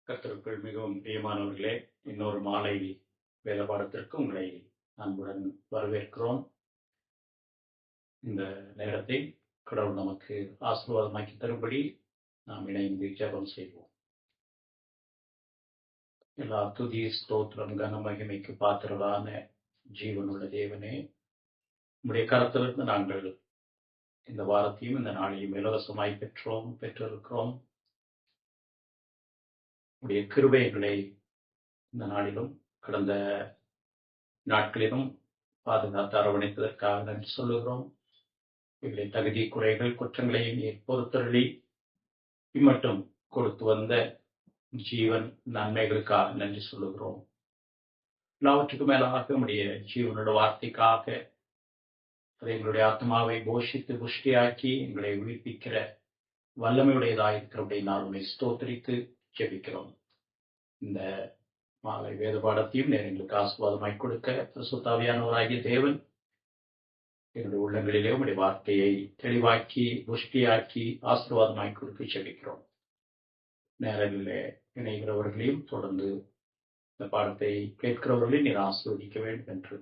கர்த்தருக்குள் மிகவும் பிரியமானவர்களே, இன்னொரு மாலை வேத பாடத்திற்கு உங்களை அன்புடன் வரவேற்கிறோம். இந்த நேரத்தை கடவுள் நமக்கு ஆசீர்வாதமாக்கி தரும்படி நாம் இணைந்து ஜெபம் செய்வோம். எல்லா துதி, ஸ்தோத்திரம், கன மகிமைக்கு பாத்திரரான ஜீவனுள்ள தேவனே, உம்முடைய கரத்திலிருந்து நாங்கள் இந்த வாரத்தையும் இந்த நாளையும் இலவசமாய் பெற்றிருக்கிறோம். உடைய கிருபைகளை இந்த நாளிலும் கடந்த நாட்களிலும் பாதுகாத்து அரவணைத்ததற்காக நன்றி சொல்லுகிறோம். இவர்களை தகுதி குறைகள் குற்றங்களையும் நீர் பொறுத்தருளி இம்மட்டும் கொடுத்து வந்த ஜீவன் நன்மைகளுக்காக நன்றி சொல்லுகிறோம். எல்லாவற்றுக்கும் மேலாக நம்முடைய ஜீவனோட வார்த்தைக்காக அதை எங்களுடைய ஆத்மாவை போஷித்து புஷ்டியாக்கி எங்களை உயிர்ப்பிக்கிற வல்லமையுடையதாயிருக்கிறபடி நான் உண்மை ஸ்தோத்திரித்து ஜெபிக்கிறோம். இந்த மாலை வேத பாடத்தையும் எங்களுக்கு ஆசீர்வாதமாய் கொடுக்க பரிசுத்தாவியானவராகிய தேவன் எங்களுடைய உள்ளங்களிலே உடைய வார்த்தையை தெளிவாக்கி புஷ்டியாக்கி ஆசீர்வாதமாய் கொடுத்து ஜெபிக்கிறோம். நேரங்களிலே இணைகிறவர்களையும் தொடர்ந்து இந்த பாடத்தை கேட்கிறவர்களையும் நீர் ஆசீர்வதிக்க வேண்டும் என்று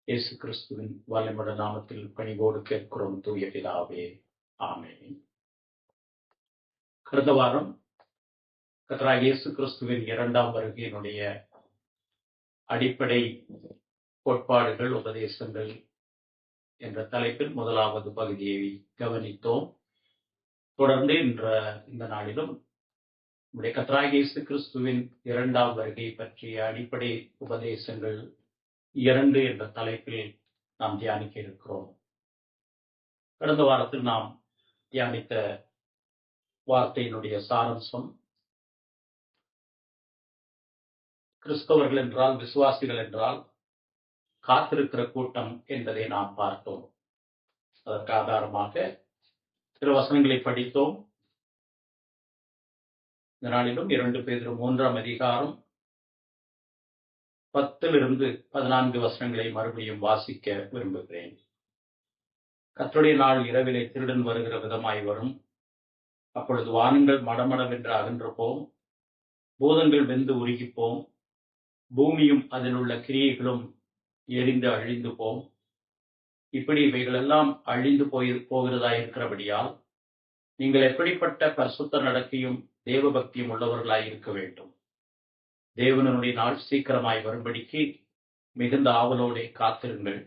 இயேசு கிறிஸ்துவின் வல்லமையுள்ள நாமத்தில் பணிவோடு கேட்கிறோம் தூய பிதாவே, ஆமென். கடந்த வாரம் கர்த்தராகிய இயேசு கிறிஸ்துவின் இரண்டாம் வருகையினுடைய அடிப்படை கோட்பாடுகள் உபதேசங்கள் என்ற தலைப்பில் முதலாவது பகுதியை கவனித்தோம். தொடர்ந்து இந்த நாளிலும் நம்முடைய கர்த்தராகிய இயேசு கிறிஸ்துவின் இரண்டாம் வருகை பற்றிய அடிப்படை உபதேசங்கள் 2 என்ற தலைப்பில் நாம் தியானிக்க இருக்கிறோம். கடந்த வாரத்தில் நாம் தியானித்த வார்த்தையினுடைய சாரம்சம், கிறிஸ்தவர்கள் என்றால், விசுவாசிகள் என்றால் காத்திருக்கிற கூட்டம் என்பதை நாம் பார்த்தோம். அதற்கு ஆதாரமாக சில வசனங்களை படித்தோம். இந்த நாளிலும் 2 பேதுரு 3ஆம் அதிகாரம் 10-14 வசனங்களை மறுபடியும் வாசிக்க விரும்புகிறேன். கர்த்தருடைய நாள் இரவிலே திருடன் வருகிற விதமாய் வரும். அப்பொழுது வானங்கள் மடமடவென்று அகன்று போம், பூதங்கள் வெந்து உருகிப்போம், பூமியும் அதில் உள்ள கிரியைகளும் எரிந்து அழிந்து போம். இப்படி இவைகளெல்லாம் அழிந்து போகிறதா இருக்கிறபடியால் நீங்கள் எப்படிப்பட்ட பரிசுத்த நடக்கையும் தேவ பக்தியும் உள்ளவர்களாய் இருக்க வேண்டும். தேவனுடைய நாள் சீக்கிரமாய் வரும்படிக்கு மிகுந்த ஆவலோടെ காத்திருங்கள்.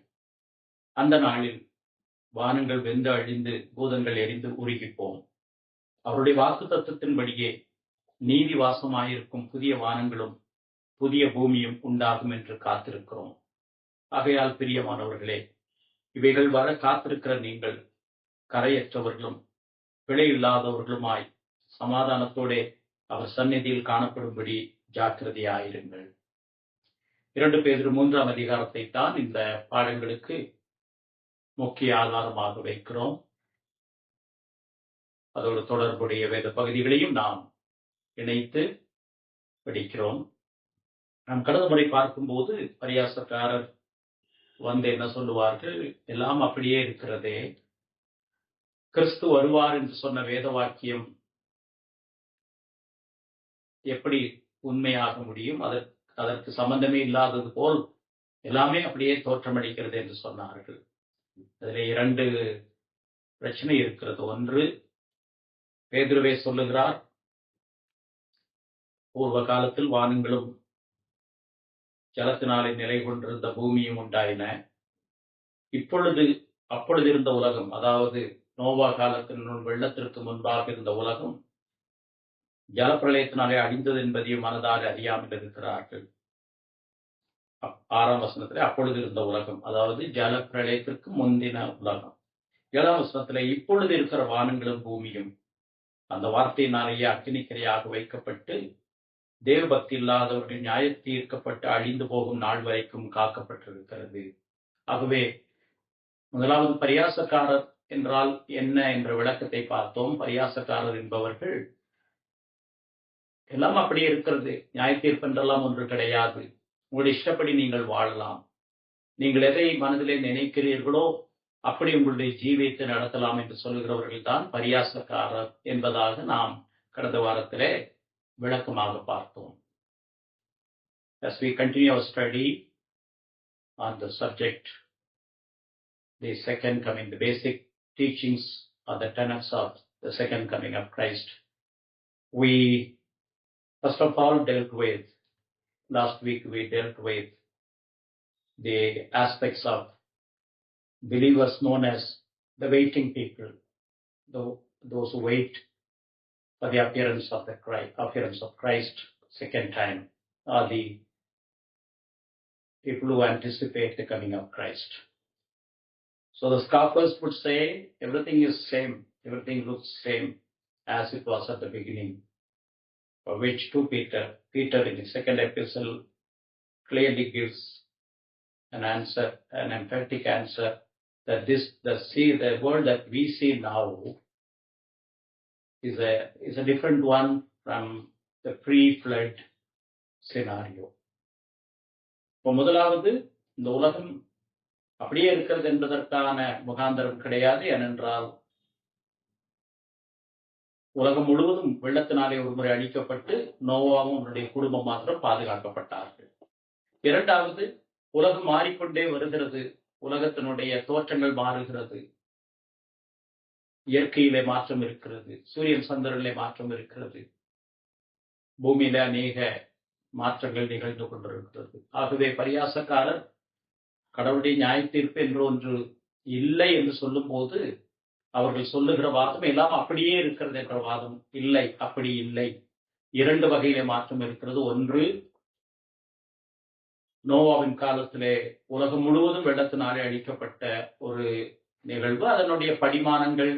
அந்த நாளில் வானங்கள் வெந்து அழிந்து பூதங்கள் எரிந்து உருகிப்போம். அவருடைய வாக்கு தத்துவத்தின்படியே நீதி வாசமாயிருக்கும் புதிய வானங்களும் புதிய பூமியும் உண்டாகும் என்று காத்திருக்கிறோம். ஆகையால் பிரியமானவர்களே, இவைகள் வர காத்திருக்கிற நீங்கள் கரையற்றவர்களும் பிழை இல்லாதவர்களுமாய் சமாதானத்தோட அவர் சந்நிதியில் காணப்படும்படி ஜாக்கிரதையாயிருங்கள். 2 பேதுரு 3ஆம் அதிகாரத்தை தான் இந்த பாடங்களுக்கு முக்கிய ஆதாரமாக வைக்கிறோம். அதோடு தொடர்புடைய வேத பகுதிகளையும் நாம் இணைத்து படிக்கிறோம். நாம் கடந்த முறை பார்க்கும்போது பரியாசக்காரர் வந்து என்ன சொல்லுவார்கள், எல்லாம் அப்படியே இருக்கிறதே, கிறிஸ்து வருவார் என்று சொன்ன வேத வாக்கியம் எப்படி உண்மையாக முடியும், அதற்கு சம்பந்தமே இல்லாதது போல் எல்லாமே அப்படியே தோற்றமளிக்கிறது என்று சொன்னார்கள். அதில் 2 பிரச்சனை இருக்கிறது. ஒன்று, பேதுருவே சொல்லுகிறார், பூர்வ காலத்தில் வானங்களும் ஜலத்தினாலே நிலை கொண்டிருந்த பூமியும் உண்டாயின. அப்பொழுது இருந்த உலகம், அதாவது நோவா காலத்தின் வெள்ளத்திற்கு முன்பாக இருந்த உலகம் ஜலப்பிரளயத்தினாலே அழிந்தது என்பதையும் மனதார அறியாமல் இருக்கிறார்கள். 6ஆம் வசனத்திலே அப்பொழுது இருந்த உலகம், அதாவது ஜலப்பிரளயத்திற்கு முந்தின உலகம். 7ஆம் வசனத்திலே இப்பொழுது இருக்கிற வானங்களும் பூமியும் அந்த வார்த்தையினாலேயே அக்கினிக்கிரையாக வைக்கப்பட்டு தேவ பக்தி இல்லாதவர்கள் நியாய தீர்க்கப்பட்டு அழிந்து போகும் நாள் வரைக்கும் காக்கப்பட்டிருக்கிறது. ஆகவே முதலாவது பரியாசக்காரர் என்றால் என்ன என்ற விளக்கத்தை பார்த்தோம். பரியாசக்காரர் என்பவர்கள் எல்லாம் அப்படியே இருக்கிறது, நியாய தீர்ப்பு என்றெல்லாம் ஒன்று கிடையாது, உங்களுடைய இஷ்டப்படி நீங்கள் வாழலாம், நீங்கள் எதை மனதிலே நினைக்கிறீர்களோ அப்படி உங்களுடைய ஜீவியத்தை நடத்தலாம் என்று சொல்லுகிறவர்கள் தான் பரியாசக்காரர் என்பதாக நாம் கடந்த வாரத்திலே விளக்கமாக பார்த்தோம். As we continue our study on the subject, the second coming, the basic teachings or the tenets of the second coming of Christ, we first of all last week we dealt with the aspects of believers known as the waiting people, those who wait for the appearance of Christ second time, or the people who anticipate the coming of Christ. So the scoffers would say everything is same, everything looks same as it was at the beginning, for which to Peter in his second epistle clearly gives an answer, an emphatic answer, that the world that we see now is a different one from the pre-flood scenario. இப்போ முதலாவது, இந்த உலகம் அப்படியே இருக்கிறது என்பதற்கான முகாந்தரம் கிடையாது. ஏனென்றால் உலகம் முழுவதும் வெள்ளத்தினாலே ஒருமுறை அழிக்கப்பட்டு நோவாவும் அவருடைய குடும்பம் மாத்திரம் பாதுகாக்கப்பட்டார்கள். இரண்டாவது, உலகம் மாறிக்கொண்டே வருகிறது, உலகத்தினுடைய தோற்றங்கள் மாறுகிறது, இயற்கையிலே மாற்றம் இருக்கிறது, சூரியன் சந்திரனிலே மாற்றம் இருக்கிறது, பூமியில அநேக மாற்றங்கள் நிகழ்ந்து கொண்டிருக்கிறது. ஆகவே பரியாசக்காரர் கடவுளுடைய நியாய தீர்ப்பு என்று ஒன்று இல்லை என்று சொல்லும் போது அவர்கள் சொல்லுகிற வாதம் எல்லாம் அப்படியே இருக்கிறது என்ற வாதம் இல்லை. அப்படி இல்லை. இரண்டு வகையிலே மாற்றம் இருக்கிறது. ஒன்று, நோவாவின் காலத்திலே உலகம் முழுவதும் வெள்ளத்தினாலே அழிக்கப்பட்ட ஒரு நிகழ்வு. அதனுடைய படிமானங்கள்,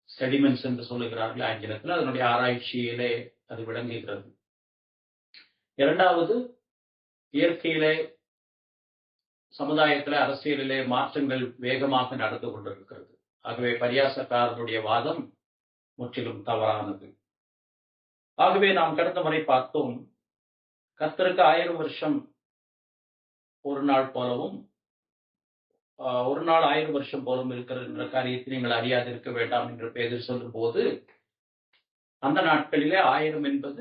செடிமெண்ட்ஸ் என்று சொல்லுகிறார்கள் ஆங்கிலத்தில், அதனுடைய ஆராய்ச்சியிலே அது விளங்குகிறது. இரண்டாவது, இயற்கையிலே, சமுதாயத்திலே, அரசியலிலே மாற்றங்கள் வேகமாக நடந்து கொண்டிருக்கிறது. ஆகவே பரியாசக்காரனுடைய வாதம் முற்றிலும் தவறானது. ஆகவே நாம் கடந்த முறை பார்த்தோம், கர்த்தருக்கு 1000 வருஷம் ஒரு நாள் போலவும் ஒரு நாள் 1000 வருஷம் போலவும் இருக்கிறது என்ற காரியத்தை நீங்கள் அறியாதிருக்க வேண்டாம் என்று பேதர் சொல்லும் போது, அந்த நாட்களிலே 1000 என்பது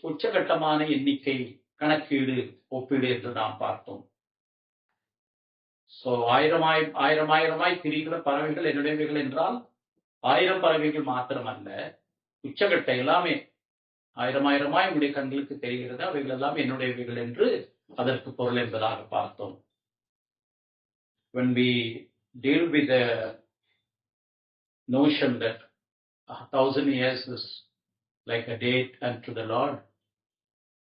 உச்சகட்டமான எண்ணிக்கை, கணக்கீடு, ஒப்பீடு என்று நாம் பார்த்தோம். சோ ஆயிரமாய் திரிகிற பறவைகள் என்னுடையவைகள் என்றால் 1000 பறவைகள் மாத்திரமல்ல, உச்சகட்ட எல்லாமே 1000 உங்களுடைய கண்களுக்கு தெரிகிறது, அவைகள் எல்லாம் என்னுடையவைகள் என்று அதற்கு பொருள் என்பதாக பார்த்தோம். When we deal with the notion that 1000 years is like a date unto the Lord,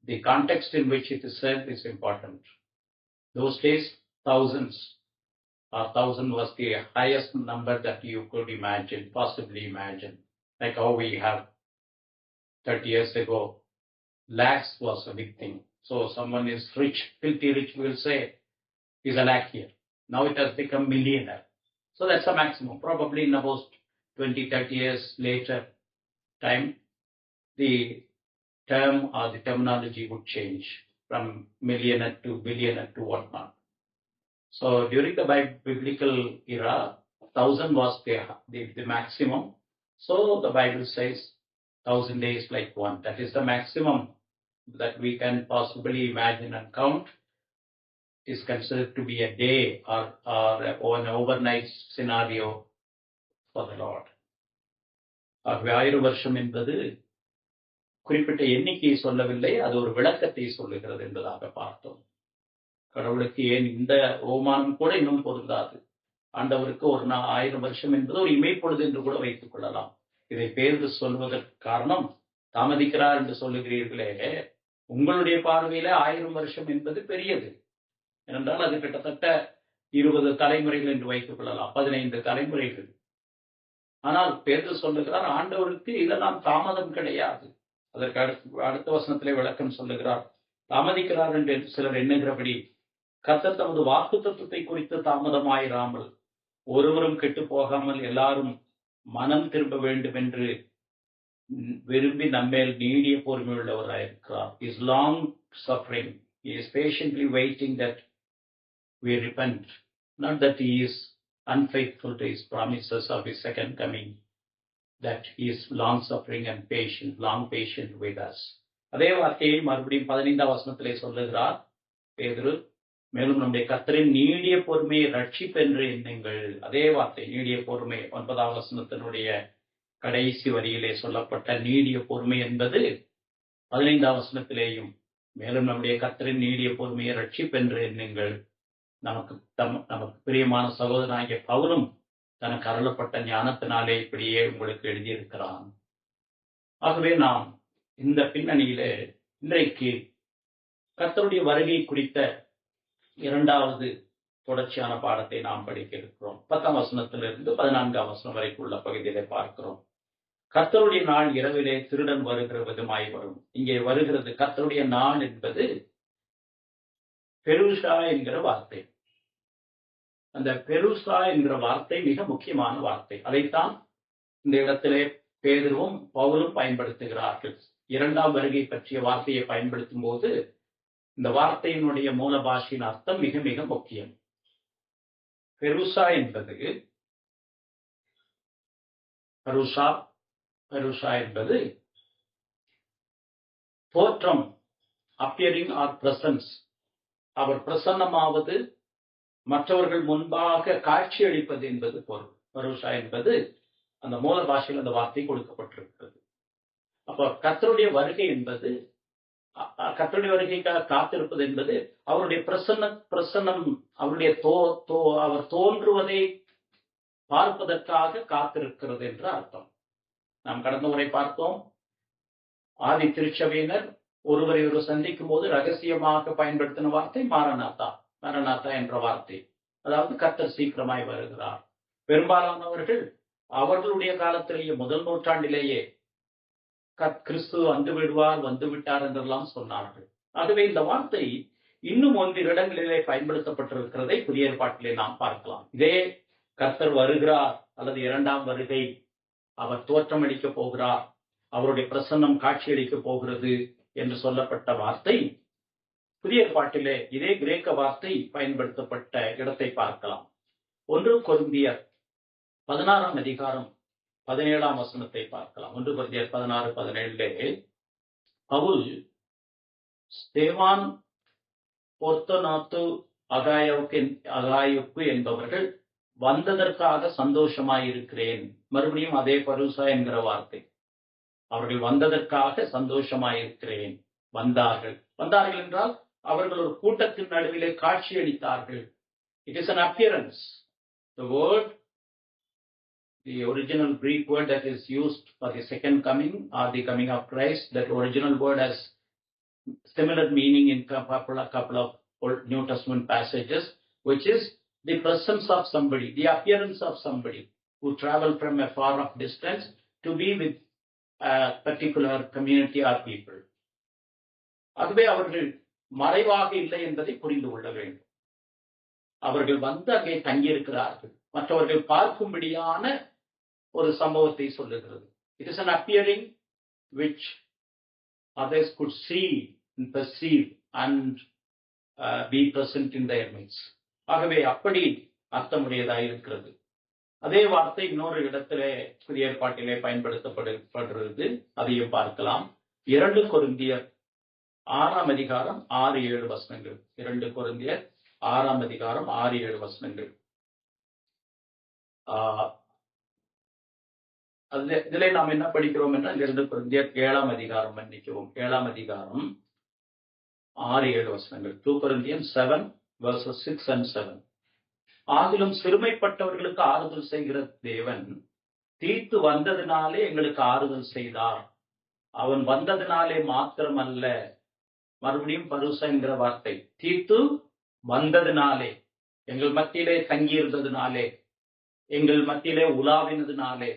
the context in which it is said is important. Those days, thousands, or 1000 was the highest number that you could possibly imagine. Like how we have 30 years ago, lakhs was a big thing. So someone is rich, filthy rich, we will say, is a lakh here. Now it has become millionaire. So that's the maximum. Probably in about 20, 30 years later time, the term or the terminology would change from millionaire to billionaire to whatnot. So during the biblical era, 1000 was the maximum. So the Bible says 1000 days like one. That is the maximum that we can possibly imagine and count is considered to be a day or an overnight scenario for the Lord. ஆகவே 1000 வருஷம் என்பது குறிப்பிட்ட எண்ணிக்கையை சொல்லவில்லை, அது ஒரு விளக்கத்தை சொல்லுகிறது என்பதாக பார்த்தோம். கடவுளுக்கு ஏன் இந்த ஓமானம் கூட இன்னும் பொருந்தாது. ஆண்டவருக்கு ஒரு 1000 வருஷம் என்பது ஒரு இமைப்பொழுது என்று கூட வைத்துக் கொள்ளலாம். இதை பேர்ந்து சொல்வதற்கு காரணம், தாமதிக்கிறார் என்று சொல்லுகிறீர்களே, உங்களுடைய பார்வையில 1000 வருஷம் என்பது பெரியது. ஏனென்றால் அது கிட்டத்தட்ட 20 தலைமுறைகள் என்று வைத்துக் கொள்ளலாம், 15 தலைமுறைகள். ஆனால் பேர்ந்து சொல்லுகிறார், ஆண்டவருக்கு இதெல்லாம் தாமதம் கிடையாது. அதற்கு அடுத்த வசனத்திலே விளக்கம் சொல்லுகிறார், தாமதிக்கிறார் என்று சிலர் எண்ணுகிறபடி கர்த்தர் தமது வாக்குத்தத்தத்தை குறித்து தாமதமாயிராமல் ஒருவரும் கெட்டு போகாமல் எல்லாரும் மனம் திரும்ப வேண்டும் என்று விரும்பி நம்மேல் நீடிய பொறுமை உள்ளவராயிருக்கிறார். Is long suffering. He is patiently waiting that we repent. Not that he is unfaithful to his promises of his second coming. That he is long suffering and patient, long patient with us. அதே வார்த்தையை மறுபடியும் 15ஆம் வசனத்திலே சொல்லுகிறார் பேதுரு. மேலும் நம்முடைய கர்த்தரின் நீடிய பொறுமையை ரட்சிப்பு என்று எண்ணுங்கள். அதே வார்த்தை நீடிய பொறுமை 9ஆம் வசனத்தினுடைய கடைசி வரியிலே சொல்லப்பட்ட நீடிய பொறுமை என்பது 15ஆம் வசனத்திலேயும் மேலும் நம்முடைய கர்த்தரின் நீடிய பொறுமையை ரட்சிப்பு என்று எண்ணுங்கள். நமக்கு பிரியமான சகோதரனாகிய பவுலும் தனக்கு அருளப்பட்ட ஞானத்தினாலே இப்படியே உங்களுக்கு எழுதியிருக்கிறான். ஆகவே நாம் இந்த பின்னணியிலே இன்றைக்கு கர்த்தருடைய வருகை குறித்த 2வது தொடர்ச்சியான பாடத்தை நாம் படிக்க இருக்கிறோம். 10ஆம் வசனத்திலிருந்து 14ஆம் வசனம் வரைக்கும் உள்ள பகுதியிலே பார்க்கிறோம். கர்த்தருடைய நாள் இரவிலே திருடன் வருகிற விதமாய் வரும். இங்கே வருகிறது கர்த்தருடைய நாள் என்பது பெருஷா என்கிற வார்த்தை. அந்த பெருஷா என்கிற வார்த்தை மிக முக்கியமான வார்த்தை. அதைத்தான் இந்த இடத்திலே பேதுருவும் பவுலும் பயன்படுத்துகிறார்கள். 2ஆம் வருகை பற்றிய வார்த்தையை பயன்படுத்தும் போது இந்த வார்த்தையினுடைய மூல பாஷையின் அர்த்தம் மிக மிக முக்கியம். பெருஷா என்பது தோற்றம், அப்பியரிங் ஆர் பிரசன்ஸ். அவர் பிரசன்னமாவது, மற்றவர்கள் முன்பாக காட்சி அளிப்பது என்பது பொருள். பருஷா என்பது அந்த மூல பாஷையில் அந்த வார்த்தை கொடுக்கப்பட்டிருக்கிறது. அப்போ கர்த்தருடைய வருகை என்பது, கர்த்தருடைய வருகைக்காக காத்திருப்பது என்பது அவருடைய பிரசன்னம், அவருடைய அவர் தோன்றுவதை பார்ப்பதற்காக காத்திருக்கிறது என்று அர்த்தம். நாம் கடந்த முறை பார்த்தோம், ஆதி திருச்சபையினர் ஒருவரை ஒரு சந்திக்கும் போது ரகசியமாக பயன்படுத்தின வார்த்தை மாரநாத்தா என்ற வார்த்தை. அதாவது கர்த்தர் சீக்கிரமாய் வருகிறார். பெரும்பாலானவர்கள் அவர்களுடைய காலத்திலேயே முதல் நூற்றாண்டிலேயே கிறிஸ்து வந்து விட்டார் என்றெல்லாம் சொன்னார்கள். ஆகவே இந்த வார்த்தை இன்னும் 1 இடங்களிலே பயன்படுத்தப்பட்டிருக்கிறதை புதிய ஏற்பாட்டிலே நாம் பார்க்கலாம். இதே கர்த்தர் வருகிறார் அல்லது 2ஆம் வருகை, அவர் தோற்றமளிக்க போகிறார், அவருடைய பிரசன்னம் காட்சியளிக்க போகிறது என்று சொல்லப்பட்ட வார்த்தை புதிய ஏற்பாட்டிலே இதே கிரேக்க வார்த்தை பயன்படுத்தப்பட்ட இடத்தை பார்க்கலாம். 1 கொரிந்தியர் 16ஆம் அதிகாரம் 17ஆம் வசனத்தை பார்க்கலாம். 1 கொரிந்தியர் 16:17 பவுல் ஸ்தேவான், பொர்த்தனாத்து, அகாயுக்கு என்பவர்கள் வந்ததற்காக சந்தோஷமாயிருக்கிறேன். மறுபடியும் அதே பருசா என்கிற வார்த்தை. அவர்கள் வந்ததற்காக சந்தோஷமாயிருக்கிறேன். வந்தார்கள் என்றால் அவர்கள் ஒரு கூட்டத்தின் நடுவிலே காட்சி அளித்தார்கள். It is an appearance. The word, the original Greek word that is used for the second coming or the coming of Christ, that original word has similar meaning in a couple of Old New Testament passages, which is the presence of somebody, the appearance of somebody who traveled from a far off distance to be with a particular community or people. ஆகவே அவர்கள் மறைவாக இல்லை என்பதை புரிந்து கொள்ள வேண்டும். அவர்கள் வந்து அங்கே தங்கியிருக்கிறார்கள். மற்றவர்கள் பார்க்கும்படியான ஒரு சம்பவத்தை சொல்லுகிறது. It is an appearing which others could see and perceive and be present in their midst. ஆகவே அப்படி அர்த்தமுடையதாக இருக்கிறது. அதே வார்த்தை இன்னொரு இடத்திலே புதிய ஏற்பாட்டிலே பயன்படுத்தப்படுகிறது. அதையும் பார்க்கலாம். 2 கொரிந்தியர் 6ஆம் அதிகாரம் 6-7 வசனங்கள். 2 கொரிந்தியர் 6ஆம் அதிகாரம் 6-7 வசனங்கள். இதிலே நாம் என்ன படிக்கிறோம் என்றால் 2 கொரிந்தியர் 7ஆம் அதிகாரம், மன்னிக்கவும், 7ஆம் அதிகாரம் 6-7 வசனங்கள். 2 Corinthians 7 verses 6 and 7. ஆகிலும் சிறுமைப்பட்டவர்களுக்கு ஆறுதல் செய்கிற தேவன் தீத்து வந்ததினாலே எங்களுக்கு ஆறுதல் செய்தார். அவன் வந்ததினாலே மாத்திரமல்ல. மறுபடியும் பருசா என்கிற வார்த்தை. தீத்து வந்ததினாலே, எங்கள் மத்தியிலே தங்கியிருந்ததினாலே, எங்கள் மத்தியிலே உலாவினதினாலே,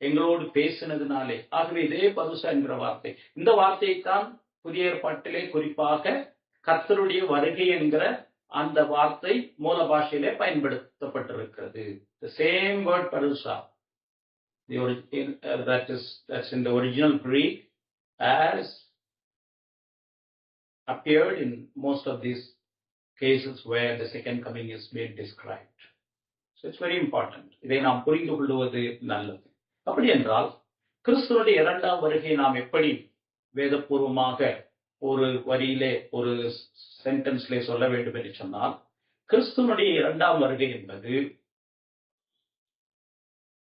எங்களோடு பேசினதினாலே. ஆகவே இதே பருசா என்கிற வார்த்தை. இந்த வார்த்தையைத்தான் புதிய ஏற்பாட்டிலே குறிப்பாக கர்த்தருடைய வருகை என்கிற அந்த வார்த்தை மூல பாஷையிலே பயன்படுத்தப்பட்டிருக்கிறது. The same word parousia, that's in the original Greek, as appeared in most of these cases where the second coming is being described. So it's very important. இதை நாம் புரிந்து கொள்வது நல்லது. அப்படி என்றால் கிறிஸ்துவுடைய 2ஆம் வருகை நாம் எப்படி வேதபூர்வமாக ஒரு வரியிலே ஒரு சென்டென்ஸ்லே சொல்ல வேண்டும் என்று சொன்னால், கிறிஸ்துவனுடைய இரண்டாம் வருகை என்பது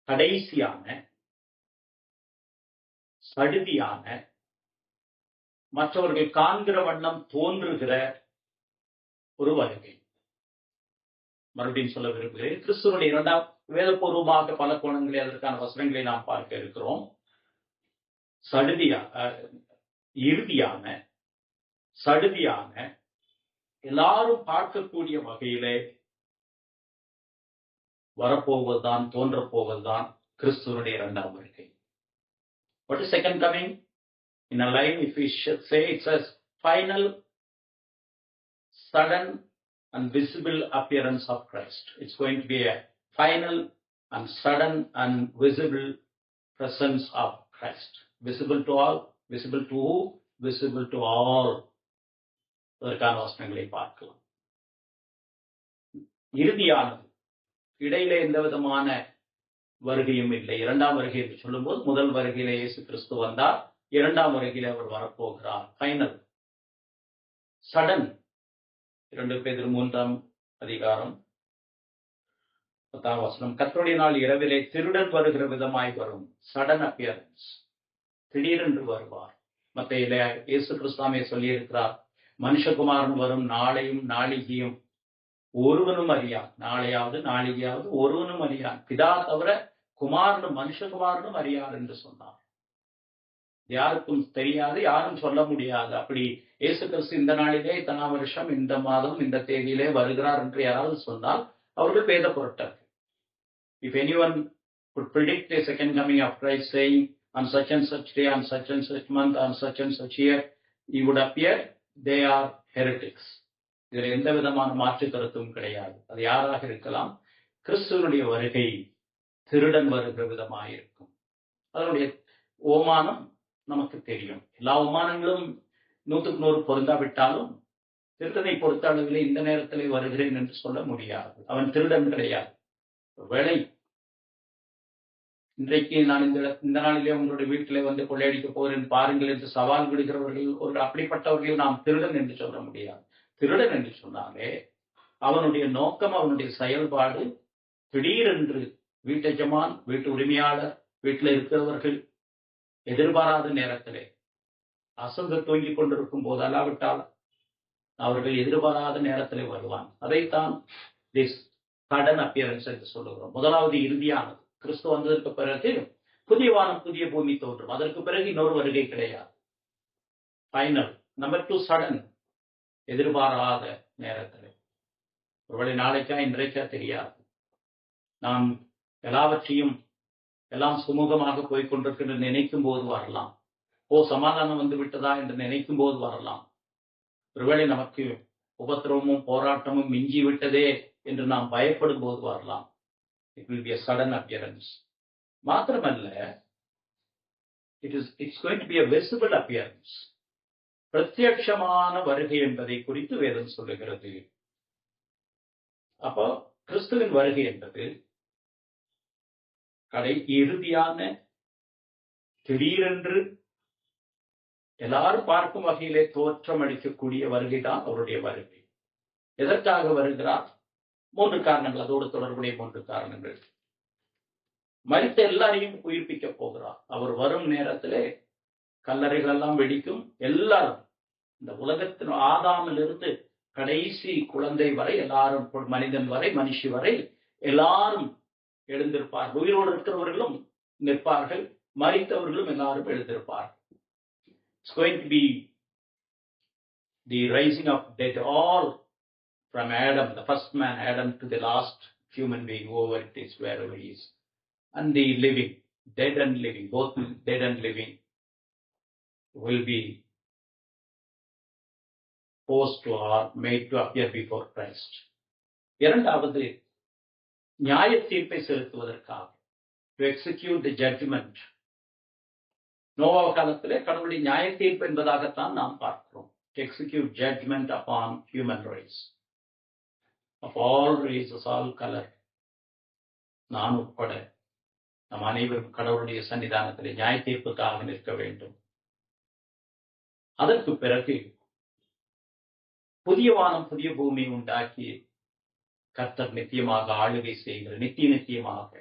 கடைசியான, சடுதியான, மற்றவர்கள் காண்கிற வண்ணம் தோன்றுகிற ஒரு வருகை. மறுபடியும் சொல்ல விரும்புகிறேன், கிறிஸ்துவனுடைய இரண்டாம், வேதபூர்வமாக பல கோணங்களை அதற்கான வசனங்களை நாம் பார்க்க இருக்கிறோம். இறுதியான, சடுதியான, எல்லாரும் பார்க்கக்கூடிய வகையிலே வரப்போவதுதான், தோன்றப்போவதுதான் கிறிஸ்துவனுடைய இரண்டாம் வருகை. What is second coming? In a line, if we should say, it's a final, sudden and visible appearance of Christ. It's going to be a final and sudden and visible presence of Christ. Visible to all, visible to who? Visible to all. அதற்கான வசனங்களை பார்க்கலாம். இறுதியானது, இடையிலே எந்த விதமான வருகையும் இல்லை. இரண்டாம் வருகை என்று சொல்லும்போது, முதல் வருகையிலே இயேசு கிறிஸ்து வந்தார், இரண்டாம் வருகையிலே அவர் வரப்போகிறார். Final, sudden. 2 பேதுரு 3 அதிகாரம் 10 வசனம், கர்த்தருடைய நாள் இரவிலே திருடன் வருகிற விதமாய் வரும். சடன் அப்பியரன்ஸ், திடீரென்று வருவார். மத்தேயுவிலே இயேசு கிறிஸ்துவே சொல்லியிருக்கிறார், மனுஷகுமாரன் வரும் நாளையும் நாளிகையும் ஒருவனும் அறியான். நாளையாவது நாளிகையாவது ஒருவனும் அறியான், பிதா தவிர குமாரனும் மனுஷகுமாரனும் அறியார் என்று சொன்னார். யாருக்கும் தெரியாது, யாரும் சொல்ல முடியாது. அப்படி இயேசு கிறிஸ்து இந்த நாளிலே, இத்தனாம் வருஷம், இந்த மாதம், இந்த தேதியிலே வருகிறார் என்று யாராவது சொன்னால் அவர்கள் வேத புரட்டர்கள். If anyone could predict the second coming of Christ, saying on such and such day, on such and such month, on such and such year he would appear, they are heretics. இதில் எந்த விதமான மாற்று கருத்தும் கிடையாது. அது யாராக இருக்கலாம். கிறிஸ்துவனுடைய வருகை திருடன் வருகிற விதமாயிருக்கும். அதனுடைய ஓமானம் நமக்கு தெரியும். எல்லா ஓமானங்களும் 100க்கு 100 பொருந்தாவிட்டாலும் திருடனை பொறுத்த அளவிலே இந்த நேரத்திலே வருகிறேன் என்று சொல்ல முடியாது. அவன் திருடன் கிடையாது. வேலை, இன்றைக்கு நான் இந்த நாளிலே உங்களுடைய வீட்டிலே வந்து கொள்ளையடிக்க போகிறேன் பாருங்கள் என்று சவால் விடுகிறவர்கள், ஒரு அப்படிப்பட்டவர்களையும் நாம் திருடன் என்று சொல்ல முடியாது. திருடன் என்று சொன்னாலே அவனுடைய நோக்கம், அவனுடைய செயல்பாடு திடீரென்று வீட்டெஜமான், வீட்டு உரிமையாளர், வீட்டில் இருக்கிறவர்கள் எதிர்பாராத நேரத்திலே அசந்து தூங்கிக் கொண்டிருக்கும் போது, அல்லாவிட்டால் அவர்கள் எதிர்பாராத நேரத்திலே வருவான். அதைத்தான் திஸ் சடன் அப்பியரன்ஸ் என்று சொல்லுகிறோம். முதலாவது இறுதியானது. கிறிஸ்து வந்ததற்கு பிறகு புதிய வானம் புதிய பூமி தோன்றும். அதற்கு பிறகு இன்னொரு வருகை கிடையாது. ஃபைனல். நம்பர் 2, சடன், எதிர்பாராத நேரத்தில். ஒருவேளை நாளைக்கா இன்றைக்கா தெரியாது. நாம் எல்லாவற்றையும் எல்லாம் சுமூகமாக போய்கொண்டிருக்கின்ற நினைக்கும் போது வரலாம். சமாதானம் வந்து விட்டதா என்று நினைக்கும் போது வரலாம். ஒருவேளை நமக்கு உபத்திரவமும் போராட்டமும் மிஞ்சி விட்டதே என்று நாம் பயப்படும் போது வரலாம். It will be a sudden appearance. மாத்திரமல்ல, it's going to be a visible appearance. பிரத்யட்சமான வருகை என்பதை குறித்து வேதம் சொல்லுகிறது. அப்போ கிறிஸ்துவின் வருகை என்பது இறுதியான, திடீரென்று எல்லாரும் பார்க்கும் வகையிலே தோற்றம் அளிக்கக்கூடிய வருகை தான் அவருடைய வருகை. எதற்காக வருகிறார்? 3 காரணங்கள், அதோடு தொடர்புடைய 3 காரணங்கள். மரித்த எல்லாரையும் உயிர்ப்பிக்க போகிறார். அவர் வரும் நேரத்திலே கல்லறைகள் எல்லாம் வெடிக்கும். எல்லாரும், இந்த உலகத்தின் ஆதாமிலிருந்து கடைசி குழந்தை வரை, எல்லாரும், மனிதன் வரை, மனுஷி வரை எல்லாரும் எழுந்திருப்பார்கள். உயிரோடு இருக்கிறவர்களும் நிற்பார்கள், மரித்தவர்களும் எல்லாரும் எழுந்திருப்பார்கள். It's going to be the rising of dead, all from Adam, the first man Adam, to the last human being, whoever it is, wherever he is, and the living, dead and living, both dead and living will be forced to or made to appear before Christ. இரண்டாவது, நியாய தீர்ப்பை செலுத்துவதற்காக, to execute the judgment. Noah காலத்திலே கடவுளுடைய நியாய தீர்ப்பு என்பதாகத்தான் நாம் பார்க்கிறோம். To execute judgment upon human race, of all races, all color. நான் உட்பட நம் அனைவரும் கடவுளுடைய சன்னிதானத்திலே நியாய தீர்ப்புக்காக நிற்க வேண்டும். அதற்கு பிறகு புதிய வானம் புதிய பூமி உண்டாக்கி கர்த்தர் நித்தியமாக ஆளுகை செய்கிற நித்தியமாக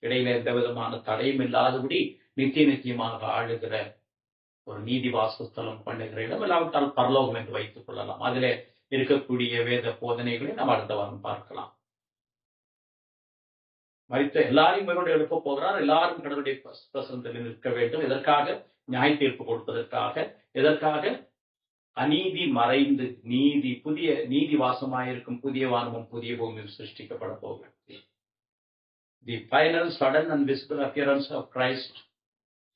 இடையில எந்த விதமான தடையும் இல்லாதபடி நித்தியமாக ஆளுகிற ஒரு நீதி வாசஸ்தலம் பண்ணுகிற இடம், இல்லாவிட்டால் பரலோகம் என்று வைத்துக் கொள்ளலாம். அதிலே இருக்கக்கூடிய வேத போதனைகளை நாம் அடுத்த வாரம் பார்க்கலாம். மரித்த எல்லாரையும் உயிரோடு எழுப்ப போகிறார். எல்லாரும் கடவுளுடைய பிரசன்னத்தில் நிற்க வேண்டும். எதற்காக? நியாய தீர்ப்பு கொடுப்பதற்காக. எதற்காக? அநீதி மறைந்து நீதி வாசமாயிருக்கும் புதிய வானமும் புதிய பூமியும் சிருஷ்டிக்கப்பட போகிறது. The final sudden and visible appearance of Christ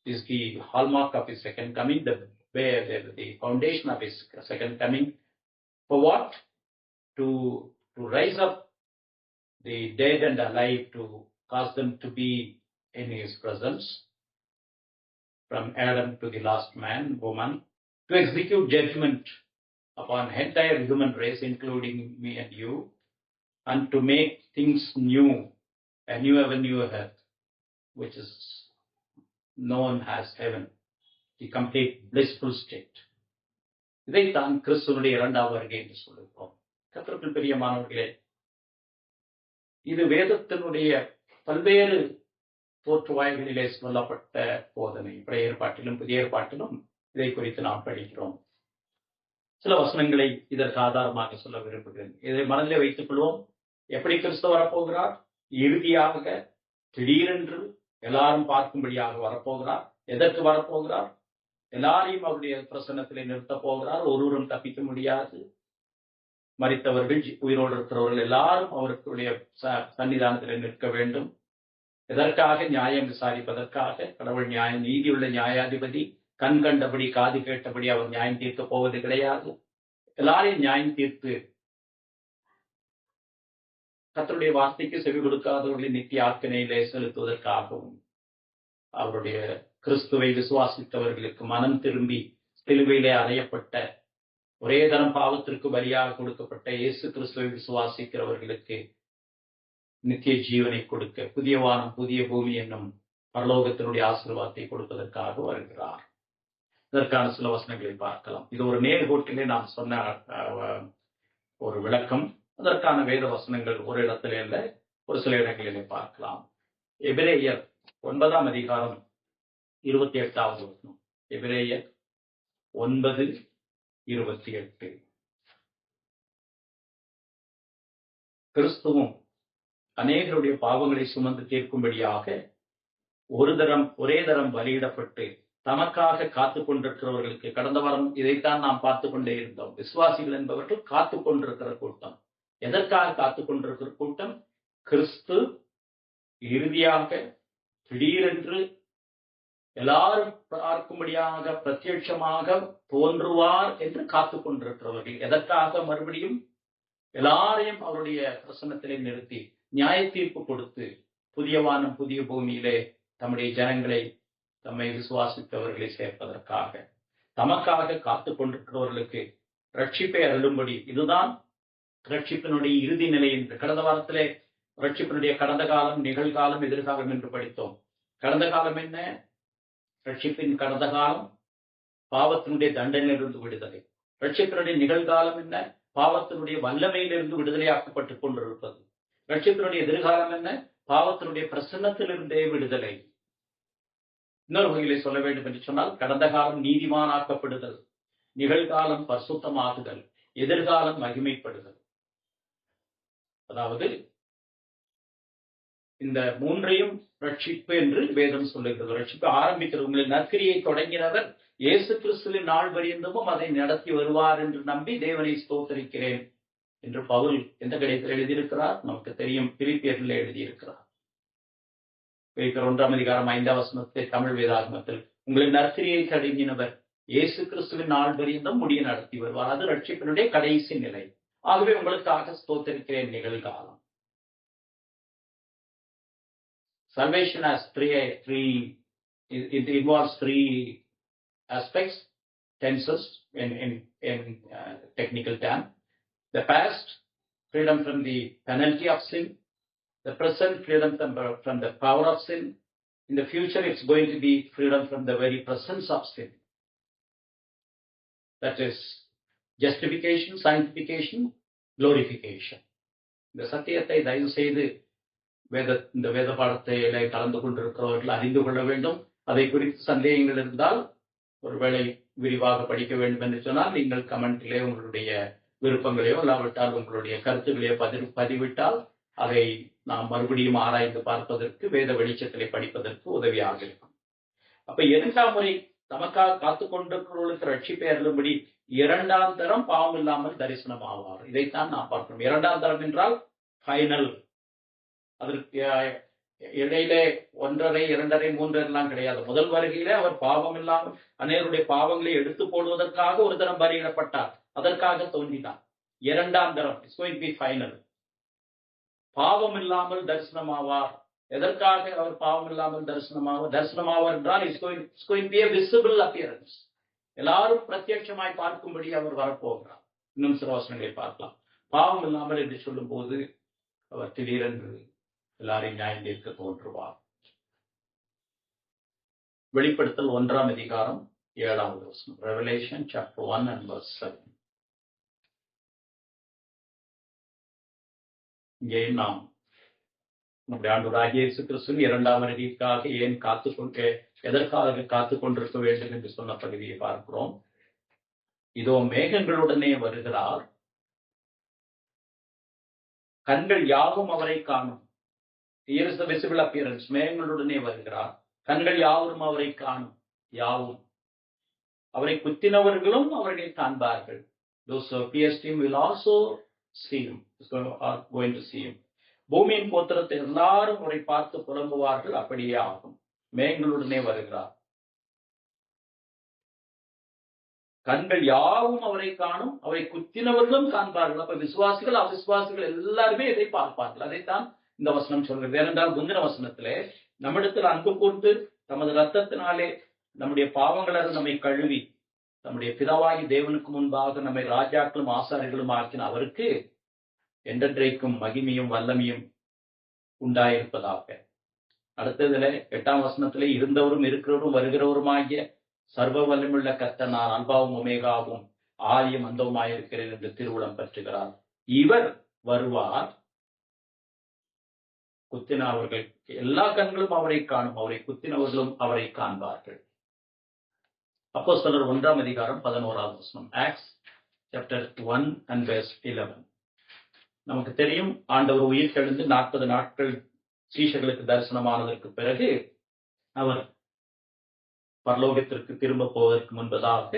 is the hallmark of his second coming, the foundation of his second coming. For what? To rise up the dead and alive, to cause them to be in his presence, from Adam to the last man, woman, to execute judgment upon entire human race, including me and you, and to make things new, a new heaven, new earth, which is known as heaven, the complete blissful state. இதைத்தான் கிறிஸ்துவனுடைய இரண்டாவது வருகை என்று சொல்லுகிறோம். கர்த்தருக்குள் பிரியமானவர்களே, இது வேதத்தினுடைய பல்வேறு தோற்றுவாய்களிலே சொல்லப்பட்ட போதனை. பழைய ஏற்பாட்டிலும் புதிய ஏற்பாட்டிலும் இதை குறித்து நாம் படிக்கிறோம். சில வசனங்களை இதற்கு ஆதாரமாக சொல்ல விரும்புகிறேன். இதை மனதிலே வைத்துக் கொள்வோம். எப்படி கிறிஸ்து வரப்போகிறார்? இறுதியாக திடீரென்று எல்லாரும் பார்க்கும்படியாக வரப்போகிறார். எதற்கு வரப்போகிறார்? எல்லாரையும் அவருடைய பிரசன்னத்திலே நிறுத்தப் போகிறார். ஒருவரும் தப்பிக்க முடியாது. மரித்தவர்கள், உயிரோடு இருக்கிறவர்கள் எல்லாரும் அவருடைய சன்னிதானத்திலே நிற்க வேண்டும். எதற்காக? நியாயம் விசாரிப்பதற்காக. கடவுள் நீதியுள்ள நியாயாதிபதி. கண் கண்டபடி காது கேட்டபடி அவர் நியாயம் தீர்க்க போவது கிடையாது. எல்லாரையும் நியாயம் தீர்த்து கர்த்தருடைய வார்த்தைக்கு செவி கொடுக்காதவர்களை நித்திய ஆக்கினையிலே செலுத்துவதற்காகவும், அவருடைய கிறிஸ்துவை விசுவாசித்தவர்களுக்கு மனம் திரும்பி சிலுவையிலே அறையப்பட்ட, ஒரே தரம் பாவத்திற்கு பலியாக கொடுக்கப்பட்ட இயேசு கிறிஸ்துவை விசுவாசிக்கிறவர்களுக்கு நித்திய ஜீவனை கொடுக்க, புதிய வானம் புதிய பூமி என்னும் பரலோகத்தினுடைய ஆசீர்வாதத்தை கொடுப்பதற்காக வருகிறார். இதற்கான சில வசனங்களை பார்க்கலாம். இது ஒரு நேர்கோட்டிலே நான் சொன்ன ஒரு விளக்கம். அதற்கான வேத வசனங்கள் ஒரு இடத்திலே இல்லை, ஒரு சில இடங்களிலே பார்க்கலாம். எபிரேயர் 9ஆம் அதிகாரம் 28வது வசனம். எபிரேயர் 9:28. கிறிஸ்துவும் அநேகருடைய பாவங்களை சுமந்து தீர்க்கும்படியாக ஒரே தரம் பலியிடப்பட்டு தமக்காக காத்துக் கொண்டிருக்கிறவர்களுக்கு, கடந்த வாரம் இதைத்தான் நாம் பார்த்துக் கொண்டே இருந்தோம். விசுவாசிகள் என்பவர்கள் காத்துக் கொண்டிருக்கிற கூட்டம். எதற்காக காத்துக் கொண்டிருக்கிற கூட்டம்? கிறிஸ்து இறுதியாக திடீரென்று எல்லாரும் பார்க்கும்படியாக பிரத்யட்சமாக தோன்றுவார் என்று காத்துக் கொண்டிருக்கிறவர்கள். எதற்காக? மறுபடியும் எல்லாரையும் அவருடைய பிரசன்னத்திலே நிறுத்தி நியாய தீர்ப்பு கொடுத்து புதிய வானம் புதிய பூமியிலே தம்முடைய ஜனங்களை, தம்மை விசுவாசித்தவர்களை சேர்ப்பதற்காக, தமக்காக காத்துக் கொண்டிருக்கிறவர்களுக்கு ரட்சிப்பை அருளும்படி. இதுதான் ரட்சிப்பினுடைய இறுதி நிலை என்று கடந்த வாரத்திலே ரட்சிப்பினுடைய கடந்த காலம், நிகழ்காலம், எதிர்காலம் என்று படித்தோம். கடந்த காலம் என்ன? ரட்சிப்பின் கடந்த காலம் பாவத்தினுடைய தண்டனையிலிருந்து விடுதலை. ரட்சிப்பினுடைய நிகழ்காலம் என்ன? பாவத்தினுடைய வல்லமையிலிருந்து விடுதலையாக்கப்பட்டுக் கொண்டிருப்பது. ரட்சிப்பினுடைய எதிர்காலம் என்ன? பாவத்தினுடைய பிரசன்னத்திலிருந்தே விடுதலை. இன்னொரு வகையிலே சொல்ல வேண்டும் என்று சொன்னால், கடந்த காலம் நீதிமானாக்கப்படுதல், நிகழ்காலம் பரிசுத்தமாகுதல், எதிர்காலம் மகிமைப்படுதல். அதாவது இந்த மூன்றையும் ரட்சிப்பு என்று வேதம் சொல்லுகிறது. ரட்சிப்பு ஆரம்பிக்கிறது. உங்களின் நற்கிரியை தொடங்கினவர் இயேசு கிறிஸ்துவின் நாள் பரியந்தமும் அதை நடத்தி வருவார் என்று நம்பி தேவனை ஸ்தோத்தரிக்கிறேன் என்று பவுல் எந்த கடிதத்தில் எழுதியிருக்கிறார்? நமக்கு தெரியும், பிலிப்பியரில் எழுதியிருக்கிறார். பிலிப்பியர் 1ஆம் அதிகாரம் 5ஆம் வசனத்தை தமிழ் வேதாகமத்தில், உங்களின் நற்கிரியை தொடங்கினவர் இயேசு கிறிஸ்துவின் நாள் பரியந்தம் முடிய நடத்தி வருவார். அது ரட்சிப்பினுடைய கடைசி நிலை. ஆகவே உங்களுக்காக ஸ்தோத்தரிக்கிறேன். நிகழ்காலம். Salvation has it involves three aspects, tenses in technical term. The past, freedom from the penalty of sin. The present, freedom from the power of sin. In the future, it's going to be freedom from the very presence of sin. That is justification, sanctification, glorification. இந்த சத்தியத்தை தயவு செய்து இந்த வேத பாடத்திலே கலந்து கொண்டிருக்கிறவர்கள் அறிந்து கொள்ள வேண்டும். அதை குறித்து சந்தேகங்கள் இருந்தால் ஒருவேளை விரிவாக படிக்க வேண்டும் என்று சொன்னால் நீங்கள் கமெண்டிலே உங்களுடைய விருப்பங்களையோ இல்லாவிட்டால் உங்களுடைய கருத்துக்களையோ பதிவிட்டால் அதை நாம் மறுபடியும் ஆராய்ந்து பார்ப்பதற்கு வேத வெளிச்சத்திலே படிப்பதற்கு உதவியாக இருக்கும். அப்ப 2ஆம் முறை தமக்காக காத்து கொண்டிருக்கிறவர்களுக்கு ரட்சிப்பை அருளும்படி 2ஆம் தரம் பாவம் இல்லாமல் தரிசனம் ஆவார். இதைத்தான் நாம் பார்க்கிறோம். 2ஆம் தரம் என்றால் ஃபைனல். அதற்கு இடையிலே 1.5, 2.5, 3 எல்லாம் கிடையாது. முதல் வருகையிலே அவர் பாவம் இல்லாமல் அநேகருடைய பாவங்களை எடுத்து போடுவதற்காக ஒரு தரம் பலியிடப்பட்டார். அதற்காக தோன்றினார். 2ஆம் தரம் it's going to be final. பாவம் இல்லாமல் தரிசனமாவார். எதற்காக அவர் பாவம் இல்லாமல் தரிசனமாவார் என்றால் it's going to be a visible appearance. எல்லாரும் பிரத்யட்சமாய் பார்க்கும்படி அவர் வரப்போகிறார். இன்னும் சில வசனங்களை பார்க்கலாம். பாவம் இல்லாமல் என்று சொல்லும் போது அவர் திடீரென்று எல்லாரையும் நியாயம் தீர்க்க தோன்றுவார். வெளிப்படுத்தல் 1ஆம் அதிகாரம் 7வது வசனம். Revelation chapter 1 and verse 7. இங்கே நாம் நம்முடைய ஆண்டவராகிய இயேசு கிறிஸ்துவின் 2ஆம் வருகைக்காக எதற்காக காத்துக் கொண்டிருக்க வேண்டும் என்று சொன்ன பகுதியை பார்க்கிறோம். இதோ மேகங்களுடனே வருகிறார், கண்கள் யாவும் அவரை காணும். Here is the visible appearance. மேகங்களுடனே வருகிறார், கண்கள் யாவரும் அவரை காணும். யாவும் அவரை குத்தினவர்களும் அவரை காண்பார்கள். Those who pierced him will also see him. Are going to see him. பூமியின் கோத்திரத்தை எல்லாரும் அவரை பார்த்து புலம்புவார்கள். அப்படியே ஆகும். மேகங்களுடனே வருகிறார், கண்கள் யாவும் அவரை காணும், அவரை குத்தினவர்களும் காண்பார்கள். அப்ப விசுவாசிகள் அவிசுவாசிகள் எல்லாருமே இதை பார்ப்பார்கள். அதைத்தான் இந்த வசனம் சொல்கிறது. ஏனென்றால் முந்தின வசனத்திலே நம்மிடத்தில் அன்பு கூர்ந்து தமது ரத்தத்தினாலே நம்முடைய பாவங்களை நம்மை கழுவி நம்முடைய பிதாவாகி தேவனுக்கு முன்பாக நம்மை ராஜாக்களும் ஆசாரிகளும் ஆக்கின அவருக்கு என்றென்றைக்கும் மகிமையும் வல்லமையும் உண்டாயிருப்பதாக. அடுத்ததுல 8ஆம் வசனத்திலே இருந்தவரும் இருக்கிறவரும் வருகிறவருமாகிய சர்வ வல்லமுள்ள கர்த்தர் நான் அல்பாவும் ஒமேகாவும் ஆதியும் அந்தவுமாயிருக்கிறேன் என்று திருவுளம் பற்றுகிறார். இவர் வருவார், குத்தினவர்கள் எல்லா கண்களும் அவரை காணும், அவரை குத்தினவர்களும் அவரை காண்பார்கள். அப்போஸ்தலர் 1ஆம் அதிகாரம் 11வது வசனம். Acts chapter 1 and verse 11. நமக்கு தெரியும், ஆண்டவர் உயிர் தெழுந்து 40 நாட்கள் சீஷர்களுக்கு தரிசனமானதற்கு பிறகு அவர் பரலோகத்திற்கு திரும்ப போவதற்கு முன்பதாக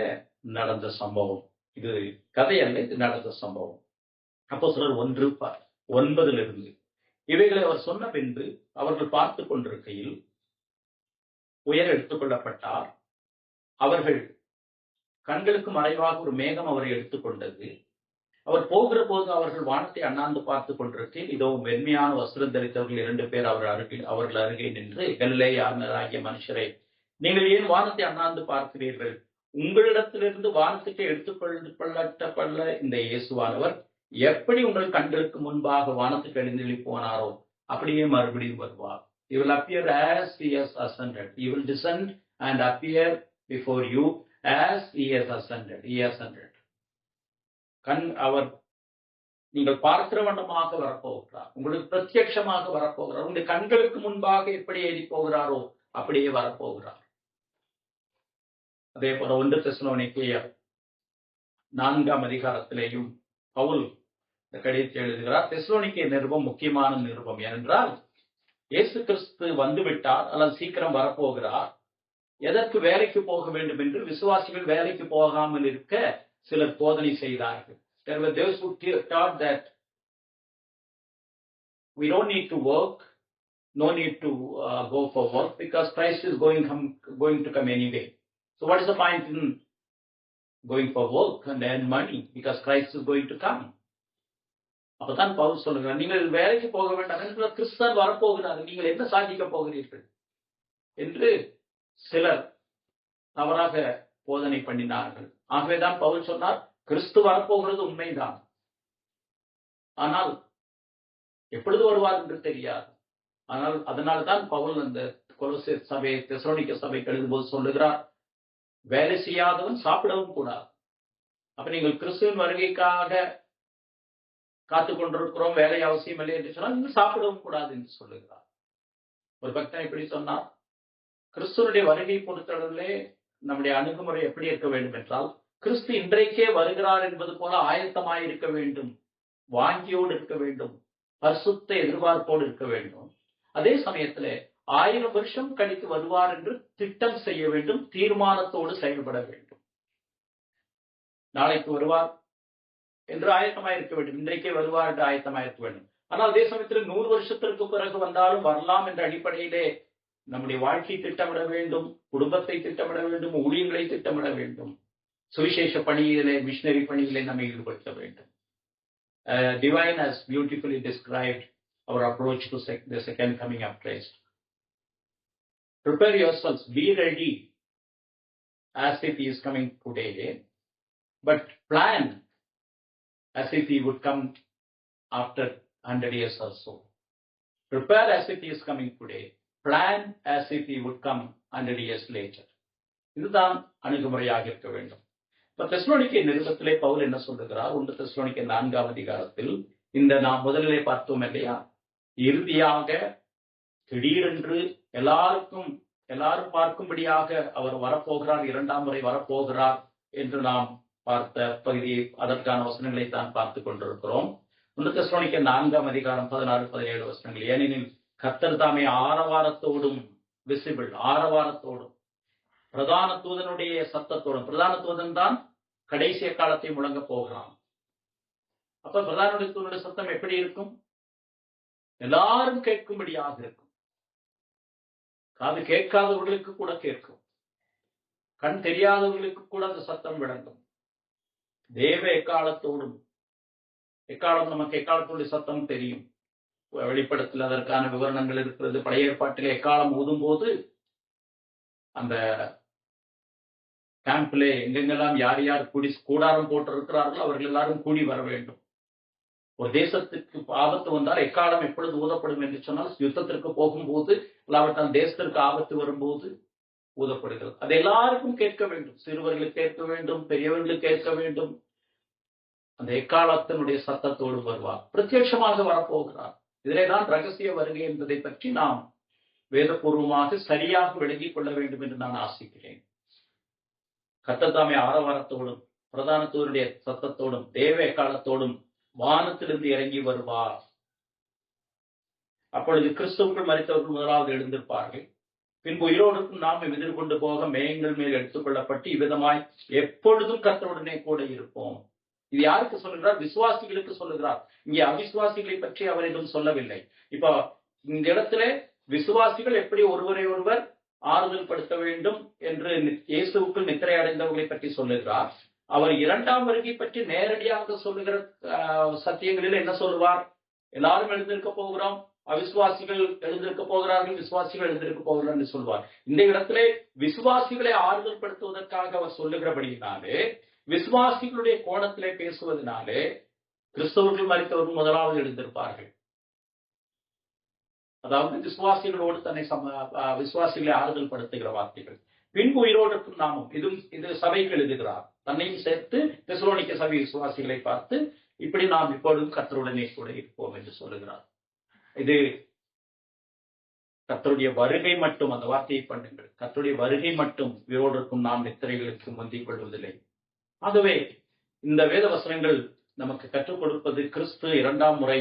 நடந்த சம்பவம். இது கதையல்ல, இது நடந்த சம்பவம். அப்போஸ்தலர் 1:9 இவைகளை அவர் சொன்ன பின்பு அவர்கள் பார்த்து கொண்டிருக்கையில் உயர் எடுத்துக் கொள்ளப்பட்டார். அவர்கள் கண்களுக்கு மறைவாக ஒரு மேகம் அவரை எடுத்துக்கொண்டது. அவர் போகிற போது அவர்கள் வானத்தை அண்ணாந்து பார்த்து கொண்டிருக்கையில் இதோ வெண்மையான வஸ்திரம் தரித்தவர்கள் 2 பேர் அவர்கள் அருகே நின்று, கலிலேயராகிய மனுஷரே, நீங்கள் ஏன் வானத்தை அண்ணாந்து பார்க்கிறீர்கள்? உங்களிடத்திலிருந்து வானத்துக்கு எடுத்துக்கொள்ளப்பட்ட இந்த இயேசுவானவர் எப்படி உங்கள் கண்களுக்கு முன்பாக வானத்துக்கு எழுந்தெழி போனாரோ அப்படியே மறுபடியும் வருவார். He will appear as he has ascended. He will descend and appear before you as he has ascended. He ascended. அவர் நீங்கள் பார்க்கிற வண்ணமாக வரப்போகிறார், உங்களுக்கு பிரத்யட்சமாக வரப்போகிறார். உங்களுடைய கண்களுக்கு முன்பாக எப்படி ஏறி போகிறாரோ அப்படியே வரப்போகிறார். அதே போல 1 தெசலோனிக்கேயர் 4ஆம் அதிகாரத்திலேயும் பவுல் இந்த கடிதத்தை எழுதுகிறார். தெசலோனிக்கே நிருபம் முக்கியமான நிருபம். ஏனென்றால் இயேசு கிறிஸ்து வந்துவிட்டார் அல்லது சீக்கிரம் வரப்போகிறார். எதற்கு வேலைக்கு போக வேண்டும் என்று விசுவாசிகள் வேலைக்கு போகாமல் இருக்க சிலர் போதனை செய்தார்கள். There were those who taught that we don't need to work, no need to go for work because Christ is going to come anyway. So what is the point in going for work and earn money because Christ is going to come? அப்பதான் பவுல் சொல்லுகிறார், நீங்கள் வேலைக்கு போக வேண்டாம் என்று கிறிஸ்தன் வரப்போகிறார், நீங்கள் என்ன சாதிக்க போகிறீர்கள் என்று சிலர் தவறாக போதனை பண்ணினார்கள். ஆகவேதான் பவுல் சொன்னார், கிறிஸ்து வரப்போகிறது உண்மைதான், ஆனால் எப்பொழுது வருவார் என்று தெரியாது. ஆனால் அதனால்தான் பவுல் அந்த கொலோசியர் சபை தெசலோனிக்க சபைக்கு எழுதும்போது சொல்லுகிறார், வேலை செய்யாதவன் சாப்பிடவும் கூடாது. அப்ப நீங்கள் கிறிஸ்துவின் வருகைக்காக காத்துக் கொண்டிருக்கிறோம், வேலை அவசியம் இல்லை என்று சொன்னால் நீங்கள் சாப்பிடவும் கூடாது என்று சொல்லுகிறார். ஒரு பக்தன் இப்படி சொன்னார், கிறிஸ்துவனுடைய வருகை பொறுத்தளவிலே நம்முடைய அணுகுமுறை எப்படி இருக்க வேண்டும் என்றால், கிறிஸ்து இன்றைக்கே வருகிறார் என்பது போல ஆயத்தமாய் இருக்க வேண்டும், வாங்கியோடு இருக்க வேண்டும், பரிசுத்த எதிர்பார்ப்போடு இருக்க வேண்டும். அதே சமயத்திலே 1000 வருஷம் கழித்து வருவார் என்று திட்டம் செய்ய வேண்டும், தீர்மானத்தோடு செயல்பட வேண்டும். நாளைக்கு வருவார் என்று ஆயத்தமாய் இருக்க வேண்டும், இன்றைக்கே வருவார் என்று ஆயத்தமாய் இருக்க வேண்டும். ஆனால் அதே சமயத்தில் 100 வருஷத்திற்கு பிறகு வந்தாலும் வரலாம் என்ற அடிப்படையிலே நம்முடைய வாழ்க்கை திட்டமிட வேண்டும், குடும்பத்தை திட்டமிட வேண்டும், ஊழியங்களை திட்டமிட வேண்டும், சுவிசேஷ பணியிலே, மிஷனரி பணியிலே நம்மை ஈடுபடுத்த வேண்டும். Divine has beautifully described our approach to the second coming of Christ. Prepare yourselves, be ready as if he is coming today, but plan as if he would come after 100 years or so. Prepare as if he is coming today, plan as if he would come 100 years later. இதுதான் அணுகுமுறையாக இருக்க வேண்டும். இப்ப Thessalonica நிருபத்திலே Pavul என்ன சொல்லுகிறார்? 1 Thessalonica 4ஆம் அதிகாரத்தில் இந்த நாம் முதலிலே பார்த்தோம் இல்லையா, இறுதியாக திடீரென்று எல்லாரும் பார்க்கும்படியாக அவர் வரப்போகிறார், 2ஆம் முறை வரப்போகிறார் என்று நாம் பார்த்த பகுதி, அதற்கான வசனங்களை தான் பார்த்துக் கொண்டிருக்கிறோம். 1 தெசலோனிக்கே 4ஆம் அதிகாரம் 16-17 வசனங்கள். ஏனெனில் கர்த்தர் தாமே ஆரவாரத்தோடும், விசிபிள் ஆரவாரத்தோடும், பிரதான தூதனுடைய சத்தத்தோடும், பிரதான தூதன் தான் கடைசிய காலத்தை முழங்க போகிறான். அப்ப பிரதான தூதனுடைய சத்தம் எப்படி இருக்கும்? எல்லாரும் கேட்கும்படியாக இருக்கும். காது கேட்காதவர்களுக்கு கூட கேட்கும், கண் தெரியாதவர்களுக்கு கூட அந்த சத்தம் விளங்கும். தேவ எக்காலத்தோடும், எக்காலம் நமக்கு எக்காலத்தோடைய சத்தம் தெரியும், வெளிப்படத்தில் அதற்கான விவரணங்கள் இருக்கிறது. பழைய ஏற்பாட்டிலே எக்காலம் ஊதும் போது அந்த கேம்பிலே எங்கெங்கெல்லாம் யார் யார் கூடாரம் போட்டிருக்கிறார்களோ அவர்கள் எல்லாரும் கூடி வர வேண்டும். ஒரு தேசத்துக்கு ஆபத்து வந்தால் எக்காலம் எப்பொழுது ஊதப்படும் என்று சொன்னால், யுத்தத்திற்கு போகும்போது, இல்லாவிட்டால் தேசத்திற்கு ஆபத்து வரும்போது ஊதப்படுகிறது. அது எல்லாருக்கும் கேட்க வேண்டும், சிறுவர்களுக்கு கேட்க வேண்டும், பெரியவர்களுக்கு கேட்க வேண்டும். அந்த எக்காலத்தினுடைய சத்தத்தோடு வருவார், பிரத்யட்சமாக வரப்போகிறார். இதிலேதான் ரகசிய வருகை என்பதை பற்றி நாம் வேதபூர்வமாக சரியாக விளங்கிக் கொள்ள வேண்டும் என்று நான் ஆசிக்கிறேன். கர்த்தர் தாமே ஆரவாரத்தோடும், பிரதான தூதனுடைய சத்தத்தோடும், தேவ எக்காலத்தோடும் வானத்திலிருந்து இறங்கி வருவார். அப்பொழுது கிறிஸ்துவுக்குள் மரித்தவர்கள் முதலாவது எழுந்திருப்பார்கள். பின்பு உயிரோடுக்கும் நாம் எதிர்கொண்டு போக மேகங்கள் மேல் எடுத்துக் கொள்ளப்பட்டு இவ்விதமாய் எப்பொழுதும் கர்த்தருடனே கூட இருப்போம். இது யாருக்கு சொல்லுகிறார்? விசுவாசிகளுக்கு சொல்லுகிறார். இங்கே அவிசுவாசிகளை பற்றி அவர் எதுவும் சொல்லவில்லை. இப்ப இந்த இடத்துல விசுவாசிகள் எப்படி ஒருவரை ஒருவர் ஆறுதல் படுத்த வேண்டும் என்று இயேசுவுக்குள் நித்திரை அடைந்தவர்களை பற்றி சொல்லுகிறார். அவர் 2ஆம் வருகை பற்றி நேரடியாக சொல்லுகிற சத்தியங்களில் என்ன சொல்லுவார்? எல்லாரும் எழுந்திருக்க போகிறோம், அவிசுவாசிகள் எழுந்திருக்க போகிறார்கள், விசுவாசிகள் எழுந்திருக்க போகிறார்கள் என்று சொல்வார். இந்த இடத்திலே விசுவாசிகளை ஆறுதல் படுத்துவதற்காக அவர் சொல்லுகிறபடியினாலே, விசுவாசிகளுடைய கோணத்திலே பேசுவதனாலே கிறிஸ்தவர்கள் மரித்தவர்கள் முதலாவது எழுந்திருப்பார்கள். அதாவது விசுவாசிகளோடு தன்னை விசுவாசிகளை ஆறுதல் படுத்துகிற வார்த்தைகள். பின்பு உயிரோடு நாமும், இது சபைக்கு எழுதுகிறார், தன்னையும் சேர்த்து தெசலோனிக்க சபை விசுவாசிகளை பார்த்து இப்படி நாம் இப்பொழுதும் கர்த்தருடனே கூட இருப்போம் என்று சொல்லுகிறார். இது கர்த்தருடைய வருகை மட்டும், அந்த வார்த்தையை பண்ணுங்கள், கர்த்தருடைய வருகை மட்டும் உயிரோடு இருக்கும் நாம் நித்திரைகளுக்கு முந்திக் கொள்வதில்லை. ஆகவே இந்த வேத வசனங்கள் நமக்கு கற்றுக் கொடுப்பது கிறிஸ்து 2ஆம் முறை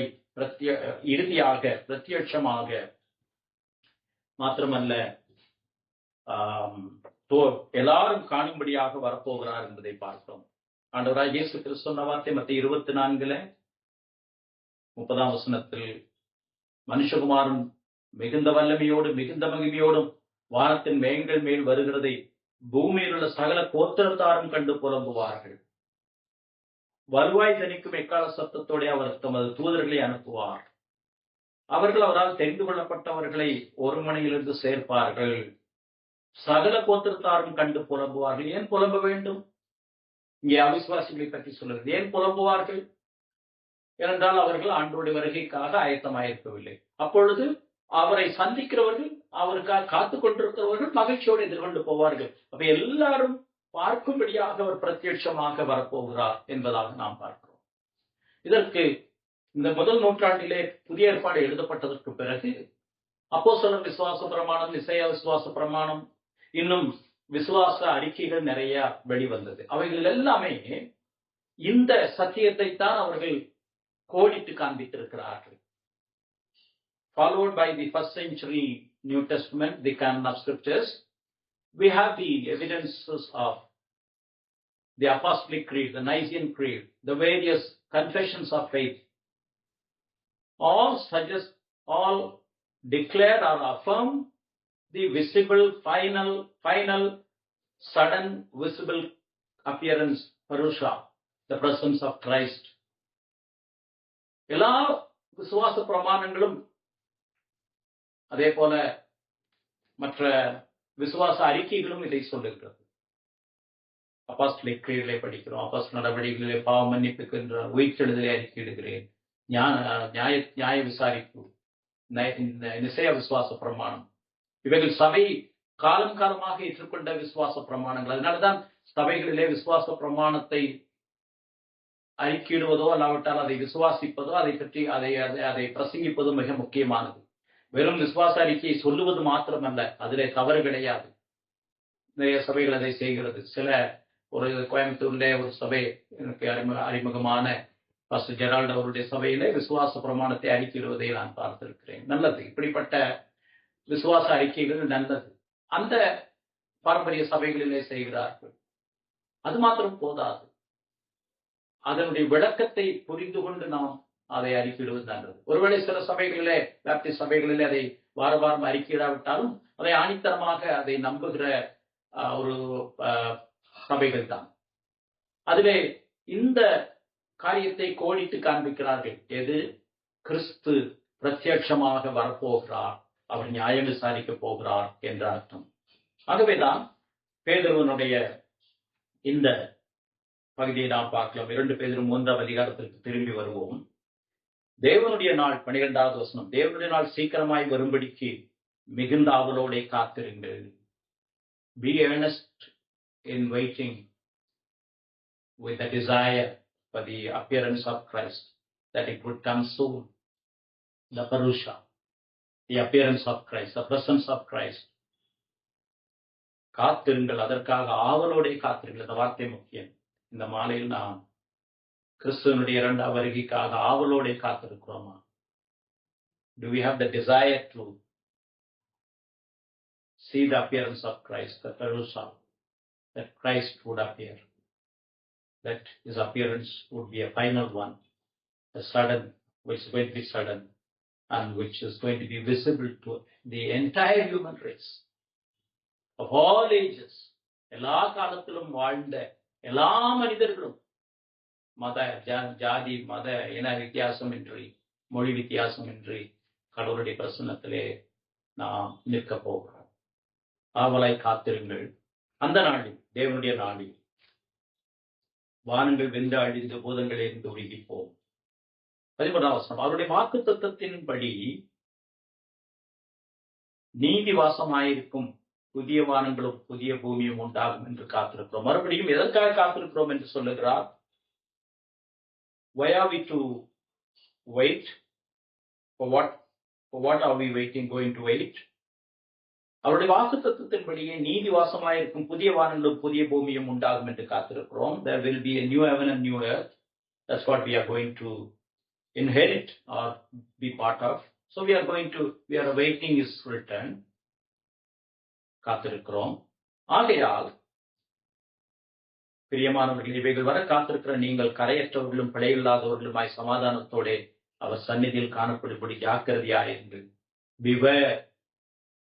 இறுதியாக பிரத்யட்சமாக மாத்திரமல்ல, எல்லாரும் காணும்படியாக வரப்போகிறார் என்பதை பார்த்தோம். ஆண்டவராகிய இயேசு கிறிஸ்து சொன்ன வார்த்தை மத்திய 24:30 வசனத்தில், மனுஷகுமாரன் மிகுந்த வல்லமையோடு மிகுந்த மகிமையோடும் வானத்தின் மேகங்கள் மேல் வருகிறதை பூமியில் உள்ள சகல கோத்திரத்தாரும் கண்டு புலம்புவார்கள். வருவாய் தணிக்கும் எக்கால சத்தத்தோட அவர் தமது தூதர்களை அனுப்புவார். அவர்கள் அவரால் தெரிந்து கொள்ளப்பட்டவர்களை ஒரு மனையிலிருந்து சேர்ப்பார்கள். சகல கோத்திரத்தாரும் கண்டு புலம்புவார்கள். ஏன் புலம்ப வேண்டும்? இங்கே அவிசுவாசிகளை பற்றி சொல்லுகிறது. ஏன் புலம்புவார்கள்? ஏனென்றால் அவர்கள் ஆண்டவருடைய வருகைக்காக ஆயத்தமாயிருக்கவில்லை. அப்பொழுது அவரை சந்திக்கிறவர்கள், அவருக்காக காத்துக் கொண்டிருக்கிறவர்கள் மகிழ்ச்சியோடு எதிர்கொண்டு போவார்கள். அப்ப எல்லாரும் பார்க்கும்படியாக அவர் பிரத்யட்சமாக வரப்போகிறார் என்பதாக நாம் பார்க்கிறோம். இதற்கு இந்த முதல் நூற்றாண்டிலே புதிய ஏற்பாடு எழுதப்பட்டதற்கு பிறகு அப்போஸ்தலர் விசுவாச பிரமாணம், நிசையா விசுவாச பிரமாணம், இன்னும் விசுவாச அறிக்கைகள் நிறைய வெளிவந்தது. அவைகள் எல்லாமே இந்த சத்தியத்தை தான் அவர்கள் கோடிட்டு காண்பித்திருக்கிறார்கள். Followed by the first century New Testament, the canon of scriptures, we have the evidences of the Apostolic Creed, the Nicene Creed, the various confessions of faith. All suggest, all declare or affirm the visible, final, sudden, visible appearance, Parusha, the presence of Christ. எல்லா விசுவாச பிரமாணங்களும் அதே போல மற்ற விசுவாச அறிக்கைகளும் இதை சொல்லுகிறது. Apostolic கிரீடிலே படிக்கிறோம், அப்போஸ்தலர் நடவடிக்கைகளிலே பாவ மன்னிப்புக்கின்ற உயிர்த்தெழுதலை அறிக்கையிடுகிறேன், நியாய விசாரிப்பு, நிசைய விசுவாச பிரமாணம், இவைகள் சபை காலம் காலமாக ஏற்றுக்கொண்ட விசுவாச பிரமாணங்கள். அதனால்தான் சபைகளிலே விசுவாச பிரமாணத்தை அறிக்கையிடுவதோ அல்லாவிட்டால் அதை விசுவாசிப்பதோ அதை பற்றி அதை பிரசங்கிப்பதோ மிக முக்கியமானது. வெறும் விசுவாச அறிக்கையை சொல்லுவது மாத்திரமல்ல, அதிலே தவறு கிடையாது. நிறைய சபைகள் அதை செய்கிறது. ஒரு கோயம்புத்தூர்ல ஒரு சபை எனக்கு அறிமுகமான பாஸ்டர் ஜெரால்ட் அவருடைய சபையிலே விசுவாச பிரமாணத்தை அறிக்கையிடுவதை நான் பார்த்திருக்கிறேன். நல்லது, இப்படிப்பட்ட விசுவாச அறிக்கைகள் நல்லது. அந்த பாரம்பரிய சபைகளிலே செய்கிறார்கள். அது மாத்திரம் போதாது, அதனுடைய விளக்கத்தை புரிந்து கொண்டு நாம் அதை அறிக்கையிடுவது நல்லது. ஒருவேளை சில சபைகளிலே, பேப்டிஸ்ட் சபைகளிலே அதை வாரம் அறிக்கையிடாவிட்டாலும் அதை ஆணித்தரமாக அதை நம்புகிற ஒரு சபைகள் தான். அதிலே இந்த காரியத்தை கோடிட்டு காண்பிக்கிறார்கள். எது? கிறிஸ்து பிரத்யட்சமாக வரப்போகிறார், அவர் நியாயம் விசாரிக்க போகிறார் என்ற அர்த்தம். ஆகவேதான் பேதுருவினுடைய இந்த பகுதியை நாம் பார்க்கலாம். 2 பேதுரு 3ஆம் அதிகாரத்திற்கு திரும்பி வருவோம். தேவனுடைய நாள் 12வது வசனம், தேவனுடைய நாள் சீக்கிரமாய் வரும்படிக்கு மிகுந்த ஆவலோடே காத்திருங்கள். Be earnest in waiting with a desire for the appearance of Christ, that it would come soon. The Parusha, the appearance of Christ, the presence of Christ. காத்திருங்கள், அதற்காக ஆவலோடே காத்திருங்கள். இந்த வார்த்தை முக்கியம். இந்த மாலையில் நாம் கிறிஸ்துவனுடைய 2ஆம் வருகைக்காக ஆவலோடே காத்திருக்கிறோமா? Do we have the desire to see the appearance of Christ, the Parusha, that Christ would appear, that his appearance would be a final one, a sudden, which is going to be sudden, and which is going to be visible to the entire human race, of all ages. எல்லா காலத்திலும் வாழ்ந்த எல்லா மனிதர்களும், மத ஜாதி மத இன வித்தியாசமின்றி, மொழி வித்தியாசமின்றி கடவுளுடைய பிரசன்னத்திலே நாம் நிற்க போகிறோம். ஆவலாய் காத்திருங்கள். அந்த நாளில், தேவனுடைய நாளில், வானங்கள் வெந்து அழிந்து பூதங்கள் இருந்து ஒழுகிப்போம். 11ஆம் வசனம், அவருடைய வாக்குத்தத்தத்தின்படி நீதி வாசமாயிருக்கும் புதிய வானங்களும் புதிய பூமியும் உண்டாகும் என்று காத்திருக்கிறோம். மறுபடியும் எதற்காக காத்திருக்கிறோம் என்று சொல்லுகிறார். Why are we to wait? For what are we going to wait? அவருடைய வாக்குத்தத்தத்தின்படியே நீதி வாசமாயிருக்கும் புதிய வானங்களும் புதிய பூமியும் உண்டாகும் என்று காத்திருக்கிறோம். There will be a new heaven and new earth. That's what we are going to inherit or be part of. So we are awaiting his return. காத்திருக்கிறோம். ஆகையால் பிரியமானவர்கள், இவைகள் வர காத்திருக்கிற நீங்கள் கரையற்றவர்களும் பிழையில்லாதவர்களுமாய் சமாதானத்தோட அவர் சந்நிதியில் காணப்படும்படி ஜாக்கிரதையாயிருங்கள். Beware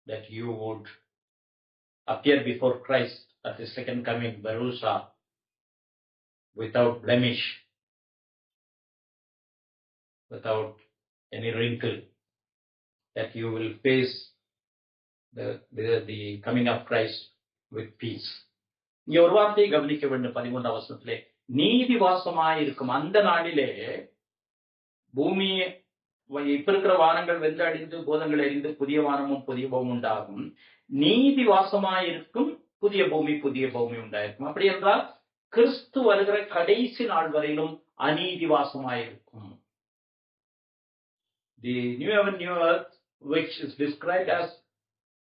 that you would appear before Christ at the second coming, Parusha, without blemish, without any wrinkle, that you will face the coming of Christ with peace. இங்க ஒரு வார்த்தையை கவனிக்க வேண்டும். 13ஆம் வசனத்திலே நீதி வாசமாயிருக்கும் அந்த நாளிலே பூமி, இப்ப இருக்கிற வானங்கள் வெந்து அழிந்து பூதங்கள் எரிந்து புதிய வானமும் புதிய பூமும் உண்டாகும். நீதி வாசமாயிருக்கும் புதிய பூமி உண்டாயிருக்கும். அப்படி என்றால் கிறிஸ்து வருகிற கடைசி நாள் வரையிலும் அநீதி வாசமாயிருக்கும். The new heaven, new earth, which is described as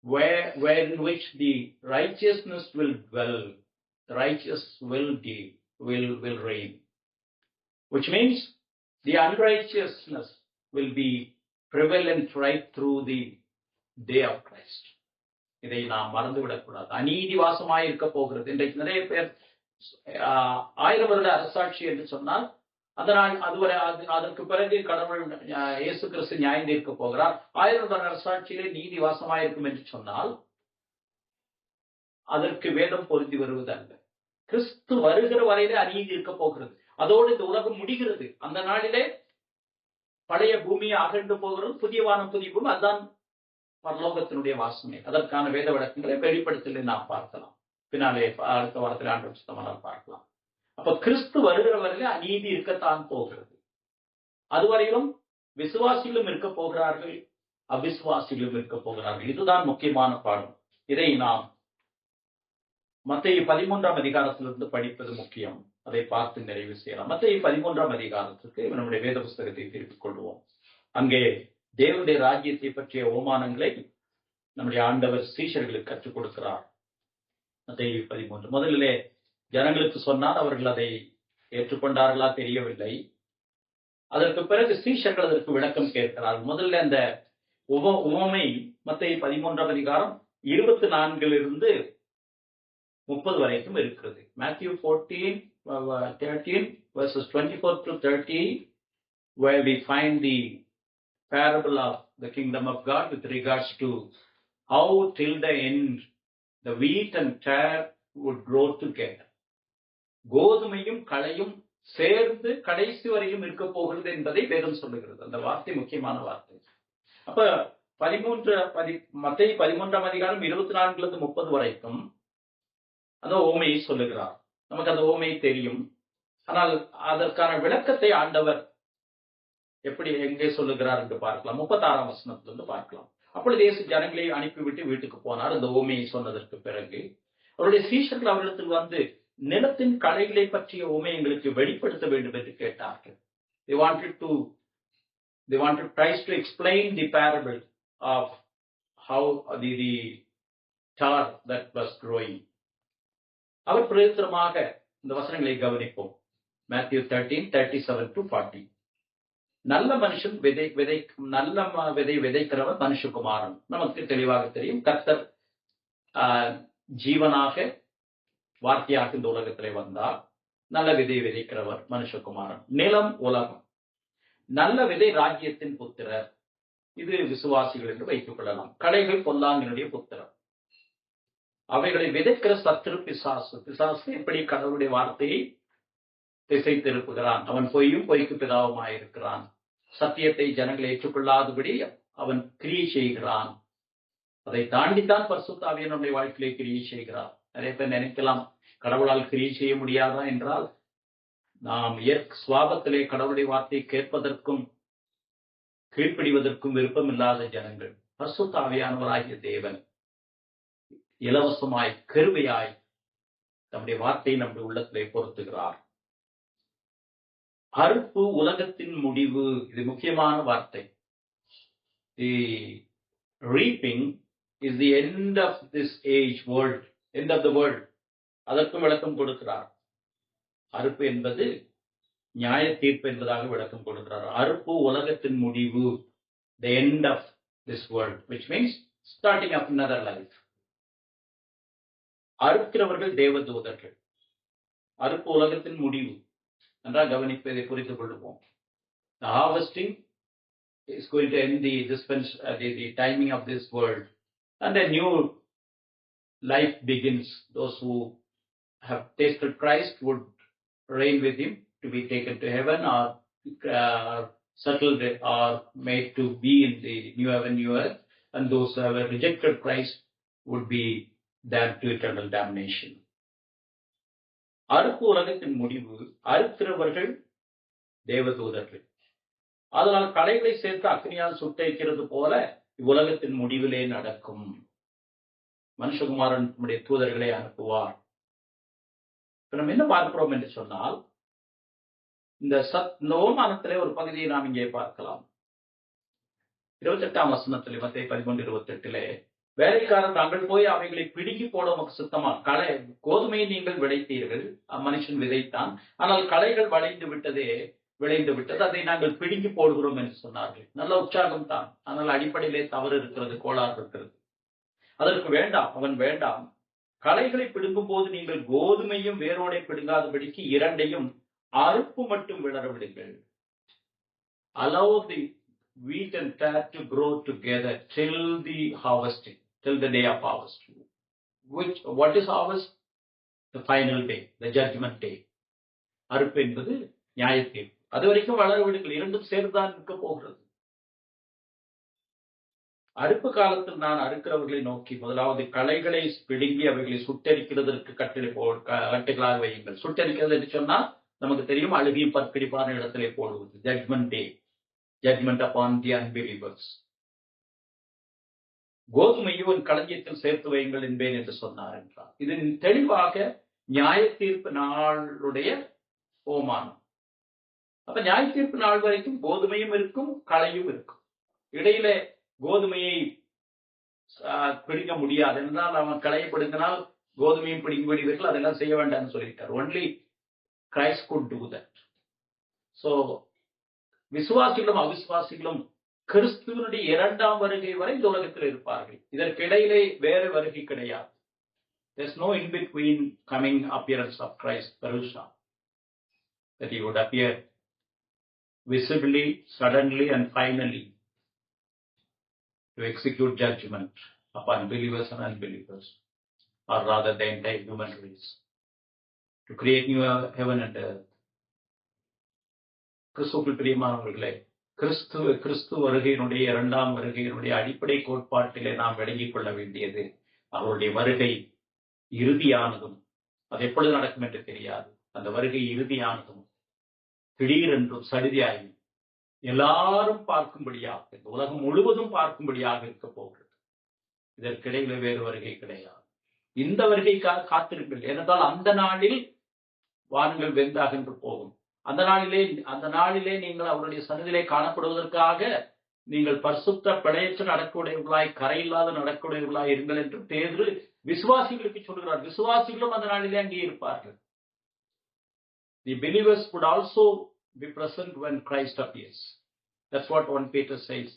where in which the righteousness will dwell, the righteous will reign, which means the unrighteousness will be prevalent right through the day of Christ. இதை நாம் மறந்துவிடக்கூடாது. அநீதி வாசமாய் இருக்க போகிறது. இன்றைக்கு நிறைய பேர் 1000 வருட அரசாட்சி என்று சொன்னால் அதனால் அதுவரை அதற்கு பிறகு கடவுள் இயேசு கிறிஸ்து நியாயம் தீர்க்க போகிறார். 1000 வருட அரசாட்சியிலே நீதி வாசமாயிருக்கும் என்று சொன்னால் அதற்கு வேதம் பொருந்தி வருவதல்ல. கிறிஸ்து வருகிற வரையிலே அநீதி இருக்க போகிறது. அதோடு இந்த உலகம் முடிகிறது. அந்த நாளிலே பழைய பூமியை அகன்று போகிறது, புதிய வானம் புதிய பூமி. அதுதான் பரலோகத்தினுடைய வாசனை. அதற்கான வேத விளக்கங்களை வெளிப்படுத்தலை நாம் பார்க்கலாம். பின்னாலே அடுத்த வாரத்தில் ஆண்டு சுத்தமாக பார்க்கலாம். அப்ப கிறிஸ்து வருகிற வரையிலே அநீதி இருக்கத்தான் போகிறது. அதுவரையிலும் விசுவாசிகளும் இருக்க போகிறார்கள், அவிசுவாசிகளும் இருக்க போகிறார்கள். இதுதான் முக்கியமான பாடம். இதை நாம் மத்தேயு 13ஆம் அதிகாரத்திலிருந்து படிப்பது முக்கியம். அதை பார்த்து நிறைவு செய்யலாம். மத்தேயு 13ஆம் அதிகாரத்துக்கு நம்முடைய வேத புஸ்தகத்தை திருப்பிக் கொள்வோம். அங்கே தேவனுடைய ராஜ்யத்தை பற்றிய ஓமானங்களை நம்முடைய ஆண்டவர் சீஷர்களுக்கு கற்றுக் கொடுக்கிறார். மத்தேயு 13 முதலிலே ஜனங்களுக்கு சொன்னால் அவர்கள் அதை ஏற்றுக்கொண்டார்களா தெரியவில்லை. அதற்கு பிறகு சீஷர்கள் அதற்கு விளக்கம் கேட்கிறார்கள். முதல்ல அந்த உவமை மத்தேயு 13ஆம் அதிகாரம் 24 30 வரைக்கும் இருக்கிறது. Matthew 13 verses 24 to 30, where we find the parable of the kingdom of God with regards to how till the end the wheat and tare would grow together. கோதுமையும் களையும் சேர்ந்து கடைசி வரையும் இருக்க போகிறது என்பதை வேதம் சொல்லுகிறது. அந்த வார்த்தை முக்கியமான வார்த்தை. அப்ப மத்தேயு 13ஆம் அதிகாரம் 24 30 வரைக்கும் அந்த ஓமையை சொல்லுகிறார். நமக்கு அந்த ஓமை தெரியும். ஆனால் அதற்கான விளக்கத்தை ஆண்டவர் எப்படி எங்கே சொல்லுகிறார் என்று பார்க்கலாம். 36ஆம் வசனத்திலிருந்து பார்க்கலாம். அப்பொழுது இயேசு ஜனங்களை அனுப்பிவிட்டு வீட்டுக்கு போனார். அந்த ஓமையை சொன்னதற்கு பிறகு அவருடைய சீஷர்கள் அவரிடத்தில் வந்து நிலத்தின் களைகளை பற்றிய ஓமை எங்களுக்கு வெளிப்படுத்த வேண்டும் என்று கேட்டார்கள். They wanted Christ to explain the parable of how the tare that was growing. அவர் பிரயோஜனமாக இந்த வசனங்களை கவனிப்போம். Matthew 13:37 to 40. நல்ல மனுஷன் நல்ல விதை விதைக்கிறவர் மனுஷகுமாரன். நமக்கு தெளிவாக தெரியும். கர்த்தர் ஜீவனாக வார்த்தையாக இந்த உலகத்திலே வந்தார். நல்ல விதை விதைக்கிறவர் மனுஷகுமாரன். நிலம் உலகம். நல்ல விதை ராஜ்யத்தின் புத்திரர். இது விசுவாசிகள் என்று வைத்துக் கொள்ளலாம். களைகள் பொல்லாங்கினுடைய புத்திரர். அவைகளை விதைக்கிற சத்துரு பிசாசு. பிசாசு எப்படி கடவுளுடைய வார்த்தையை திசை திருப்புகிறான். அவன் பொய்யும் பொய்க்கு பிதாவுமாயிருக்கிறான். சத்தியத்தை ஜனங்களை ஏற்றுக்கொள்ளாதபடி அவன் கிரியை செய்கிறான். அதை தாண்டித்தான் பரிசுத்த ஆவியானவர் நம்முடைய வாழ்க்கையிலே கிரியை செய்கிறார். நிறைய பேர் நினைக்கலாம், கடவுளால் கிரியை செய்ய முடியாதா என்றால், நாம் சுவாபத்திலே கடவுளுடைய வார்த்தையை கேட்பதற்கும் கீழ்ப்படிவதற்கும் விருப்பம் இல்லாத ஜனங்கள். பரிசுத்த ஆவியானவராகிய தேவன் இலவசமாய் கருவையாய் நம்முடைய வார்த்தையை நம்முடைய உள்ளத்திலே பொருத்துகிறார். அறுப்பு உலகத்தின் முடிவு. இது முக்கியமான வார்த்தை. The reaping is the end of this age world, end of the world. அதற்கும் விளக்கம் கொடுக்கிறார். அறுப்பு என்பது நியாய தீர்ப்பு என்பதாக விளக்கம் கொடுக்கிறார். அறுப்பு உலகத்தின் முடிவு, the end of this world, which means starting up another life. அறுக்கிறவர்கள் தேவதூதர்கள். அறுப்பு உலகத்தின் முடிவு என்றால் கவனிப்பதை புரிந்து கொள்வோம். The harvesting is going to end the timing of this world, and a new life begins. Those who have tasted Christ would reign with him to be taken to heaven, or settled or made to be in the new heaven, new earth, and those who have rejected Christ would be damned to eternal damnation. அறுப்பு உலகத்தின் முடிவு. அறுக்கிறவர்கள் தேவதூதர்கள். அதனால் களைகளை சேர்த்து அக்னியால் சுட்டரிக்கிறது போல இவ்வுலகத்தின் முடிவிலே நடக்கும். மனுஷகுமாரன் நம்முடைய தூதர்களை அனுப்புவார். இப்ப நம்ம என்ன பார்க்கிறோம் என்று சொன்னால், இந்த ஓமானத்திலே ஒரு பகுதியை நாம் இங்கே பார்க்கலாம். 28ஆம் வசனத்திலே, மத்தேயு 13:28, வேலைக்காரர் தாங்கள் போய் அவைகளை பிடுங்கி போட உமக்கு சுத்தமா, கோதுமையை நீங்கள் விளைத்தீர்கள், மனுஷன் விதைத்தான், ஆனால் களைகள் விளைந்து விட்டது, அதை நாங்கள் பிடுங்கி போடுகிறோம் என்று சொன்னார்கள். நல்ல உற்சாகம் தான், ஆனால் அடிப்படையிலே தவறு இருக்கிறது, கோளாறு இருக்கிறது. அதற்கு வேண்டாம், அவன் வேண்டாம், களைகளை பிடுங்கும் போது நீங்கள் கோதுமையும் வேரோடை பிடுங்காதபடிக்கு இரண்டையும் அறுப்பு மட்டும் விளர விடுங்கள். Allow the wheat and tare to grow together till the harvesting, till the day of harvest. What is harvest? The final day, the judgment day. அறுப்பு என்பது நியாயத்தீர்ப்பு. அது வரைக்கும் வளர விடுங்கள், இரண்டும் சேர்ந்துதான் இருக்க போகிறது. அறுப்பு காலத்தில் நான் அறுக்கிறவர்களை நோக்கி, முதலாவது களைகளை பிடுங்கி அவைகளை சுட்டரிக்கிறதற்கு கட்டைகளாக வையுங்கள். சுட்டரிக்கிறது என்று சொன்னா நமக்கு தெரியும், அழுகியும் பற்பிடிப்பான இடத்திலே போடுவது. Judgment day, judgment upon the unbelievers. கோதுமையும் களஞ்சியத்தில் சேர்த்து வையுங்கள் என்பேன் என்று சொன்னார் என்றார். இது தெளிவாக நியாய தீர்ப்பு நாளுடைய ஓமானம். அப்ப நியாய தீர்ப்பு நாள் வரைக்கும் கோதுமையும் இருக்கும், களையும் இருக்கும். இடையில கோதுமையை பிடிக்க முடியாது என்றால், அவன் களையை பிடுங்கினால் கோதுமையும் பிடிங்கி விடுவீர்கள், அதெல்லாம் செய்ய வேண்டாம்னு சொல்லிட்டார். Only Christ could do that. So விசுவாசிகளும் அவிசுவாசிகளும் கிறிஸ்துவனுடைய 2ஆம் வருகை வரை இந்த உலகத்தில் இருப்பார்கள். இதற்கிடையிலே வேறு வருகை கிடையாது. There's no in between coming appearance of Christ, Parusha, that he would appear visibly, suddenly and finally to execute judgment upon believers and unbelievers, or rather the entire human race, to create new heaven and earth. கிறிஸ்துவுக்குள் பிரியமானவர்களே, கிறிஸ்து வருகையினுடைய 2ஆம் வருகையினுடைய அடிப்படை கோட்பாட்டிலே நாம் விளங்கிக் கொள்ள வேண்டியது, அவருடைய வருகை இறுதியானதும், அது எப்பொழுது நடக்கும் என்று தெரியாது. அந்த வருகை இறுதியானதும் திடீரென்றும் சடுதியாகி எல்லாரும் பார்க்கும்படியாக, இந்த உலகம் முழுவதும் பார்க்கும்படியாக இருக்க போகிறது. இதற்கிடையில வேறு வருகை கிடையாது. இந்த வருகைக்காக காத்திருங்கள். ஏனென்றால் அந்த நாளில் வானங்கள் வெந்தாகென்று போகும். அந்த நாளிலே நீங்கள் அவருடைய சன்னதியிலே காணப்படுவதற்காக நீங்கள் பரிசுத்த பிழையற்ற நடக்கவுடையவர்களாய், கரையில்லாத நடக்கவுடையவர்களாய் இருங்கள் என்று பேதுரு விசுவாசிகளுக்கு சொல்கிறார். விசுவாசிகளும் அந்த நாளிலே அங்கே இருப்பார்கள். The believers would also be present when Christ appears. That's what 1 Peter says.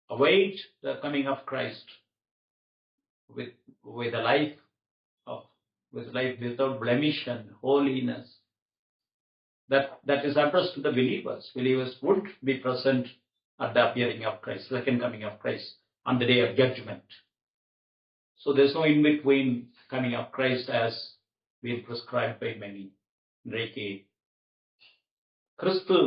Await the coming of Christ with a life without blemish and holiness. That is addressed to the believers. Believers would be present at the appearing of Christ, second coming of Christ, on the day of judgment. So there's no in between coming of Christ as being prescribed by many. இன்றைக்கு கிறிஸ்து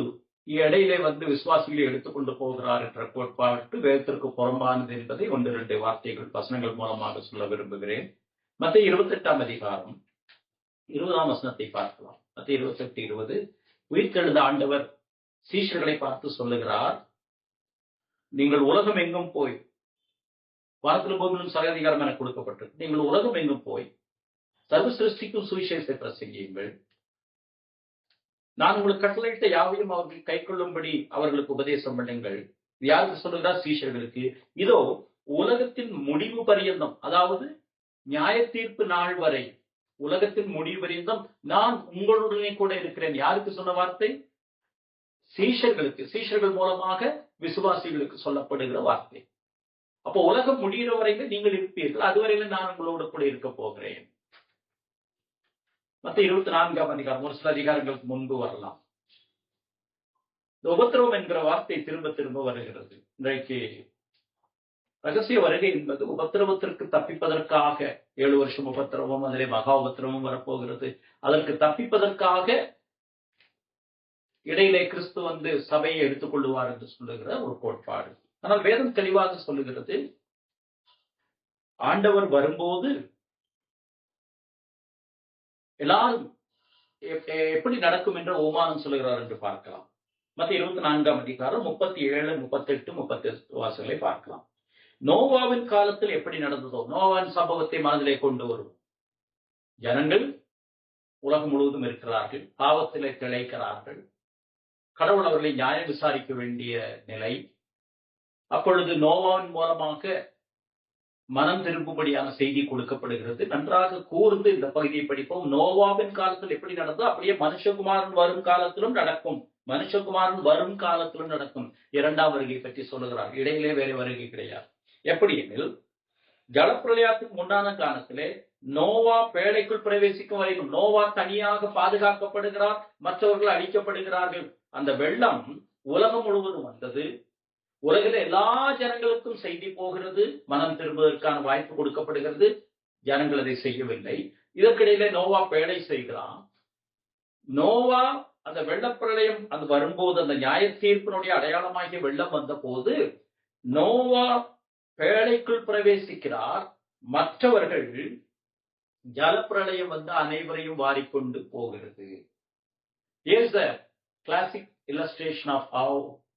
இடையிலே வந்து விசுவாசிகளை எடுத்துக்கொண்டு போகிறார் என்ற கோட்பாட்டு வேதத்திற்கு புறம்பானது என்பதை 1-2 வார்த்தைகள், வசனங்கள் மூலமாக சொல்ல விரும்புகிறேன். மத்தேயு 28ஆம் அதிகாரம் 20ஆம் வசனத்தை பார்க்கலாம். மத்தேயு 28:20, உயிர்த்தெழுந்த ஆண்டவர் சீஷர்களை பார்த்து சொல்லுகிறார், நீங்கள் உலகம் எங்கும் போய், வானத்திலும் பூமியிலும் சகல அதிகாரம் என கொடுக்கப்பட்டிருக்கு, நீங்கள் உலகம் எங்கும் போய் சர்வ சிருஷ்டிக்கும் சுவிசேஷத்தை பிரசங்கியுங்கள். நான் உங்களுக்கு கட்டளையிட்ட யாவையும் அவர்கள் கை கொள்ளும்படி அவர்களுக்கு உபதேசம் பண்ணுங்கள். யாருக்கு சொல்லுகிறார்? சீஷர்களுக்கு. இதோ உலகத்தின் முடிவு பரியந்தம், அதாவது நியாய தீர்ப்பு நாள் வரை, உலகத்தின் முடிவு பரியந்தம் நான் உங்களுடனே கூட இருக்கிறேன். யாருக்கு சொன்ன வார்த்தை? சீஷர்களுக்கு. சீஷர்கள் மூலமாக விசுவாசிகளுக்கு சொல்லப்படுகிற வார்த்தை. அப்போ உலகம் முடிகிற வரைக்கும் நீங்கள் இருப்பீர்கள், அதுவரையில நான் உங்களோட கூட இருக்க போகிறேன். மத்தேயு 24ஆம் அதிகாரம், ஒரு சில அதிகாரங்களுக்கு முன்பு வரலாம். இந்த உபத்திரவம் என்கிற வார்த்தை திரும்ப திரும்ப வருகிறது. இன்றைக்கு ரகசிய வருகை என்பது உபத்திரவத்திற்கு தப்பிப்பதற்காக, 7 வருஷம் உபத்திரவம், அதிலே மகா உபத்திரவம் வரப்போகிறது. அதற்கு தப்பிப்பதற்காக இடையிலே கிறிஸ்து வந்து சபையை எடுத்துக் கொள்ளுவார் என்று சொல்லுகிற ஒரு கோட்பாடு. ஆனால் வேதம் தெளிவாக சொல்லுகிறது, ஆண்டவர் வரும்போது எல்லாரும் எப்படி நடக்கும் என்ற ஓமானம் சொல்லுகிறார் என்று பார்க்கலாம். மத்தேயு 24ஆம் அதிகாரம் 37, 38, 38 வாசல்களை பார்க்கலாம். நோவாவின் காலத்தில் எப்படி நடந்ததோ நோவாவின் சம்பவத்தை மனதிலே கொண்டு வரும். ஜனங்கள் உலகம் முழுவதும் இருக்கிறார்கள், பாவத்திலே திளைக்கிறார்கள், கடவுள் அவர்களை நியாயம் விசாரிக்க வேண்டிய நிலை. அப்பொழுது நோவாவின் மூலமாக மனம் திரும்பும்படியான செய்தி கொடுக்கப்படுகிறது. நன்றாக கூர்ந்து இந்த பகுதியை படிப்போம். நோவாவின் காலத்தில் எப்படி நடந்தோ அப்படியே மனுஷகுமாரன் வரும் காலத்திலும் நடக்கும். மனுஷகுமாரன் வரும் காலத்திலும் நடக்கும். இரண்டாம் வருகை பற்றி சொல்லுகிறார். இடையிலே வேற வருகை கிடையாது. எப்படி எனில், ஜலப்பிரளயத்துக்கு முன்னான காலத்திலே நோவா பேழைக்குள் பிரவேசிக்கும் வரைக்கும் நோவா தனியாக பாதுகாக்கப்படுகிறார், மற்றவர்கள் அழிக்கப்படுகிறார்கள். அந்த வெள்ளம் உலகம் முழுவதும் வந்தது. உலகில் எல்லா ஜனங்களுக்கும் செய்தி போகிறது, மனம் திரும்புவதற்கான வாய்ப்பு கொடுக்கப்படுகிறது. ஜனங்கள் அதை செய்யவில்லை. இதற்கிடையிலே நோவா பேழை செய்கிறான். நோவா அந்த வெள்ளப்பிரளயம் அது வரும்போது, அந்த நியாய தீர்ப்பினுடைய அடையாளமாகிய வெள்ளம் வந்த போது நோவா பேழைக்குள் பிரவேசிக்கிறார். மற்றவர்கள் ஜலப்பிரளயம் வந்து அனைவரையும் வாரிக்கொண்டு போகிறது. Here's the classic illustration of how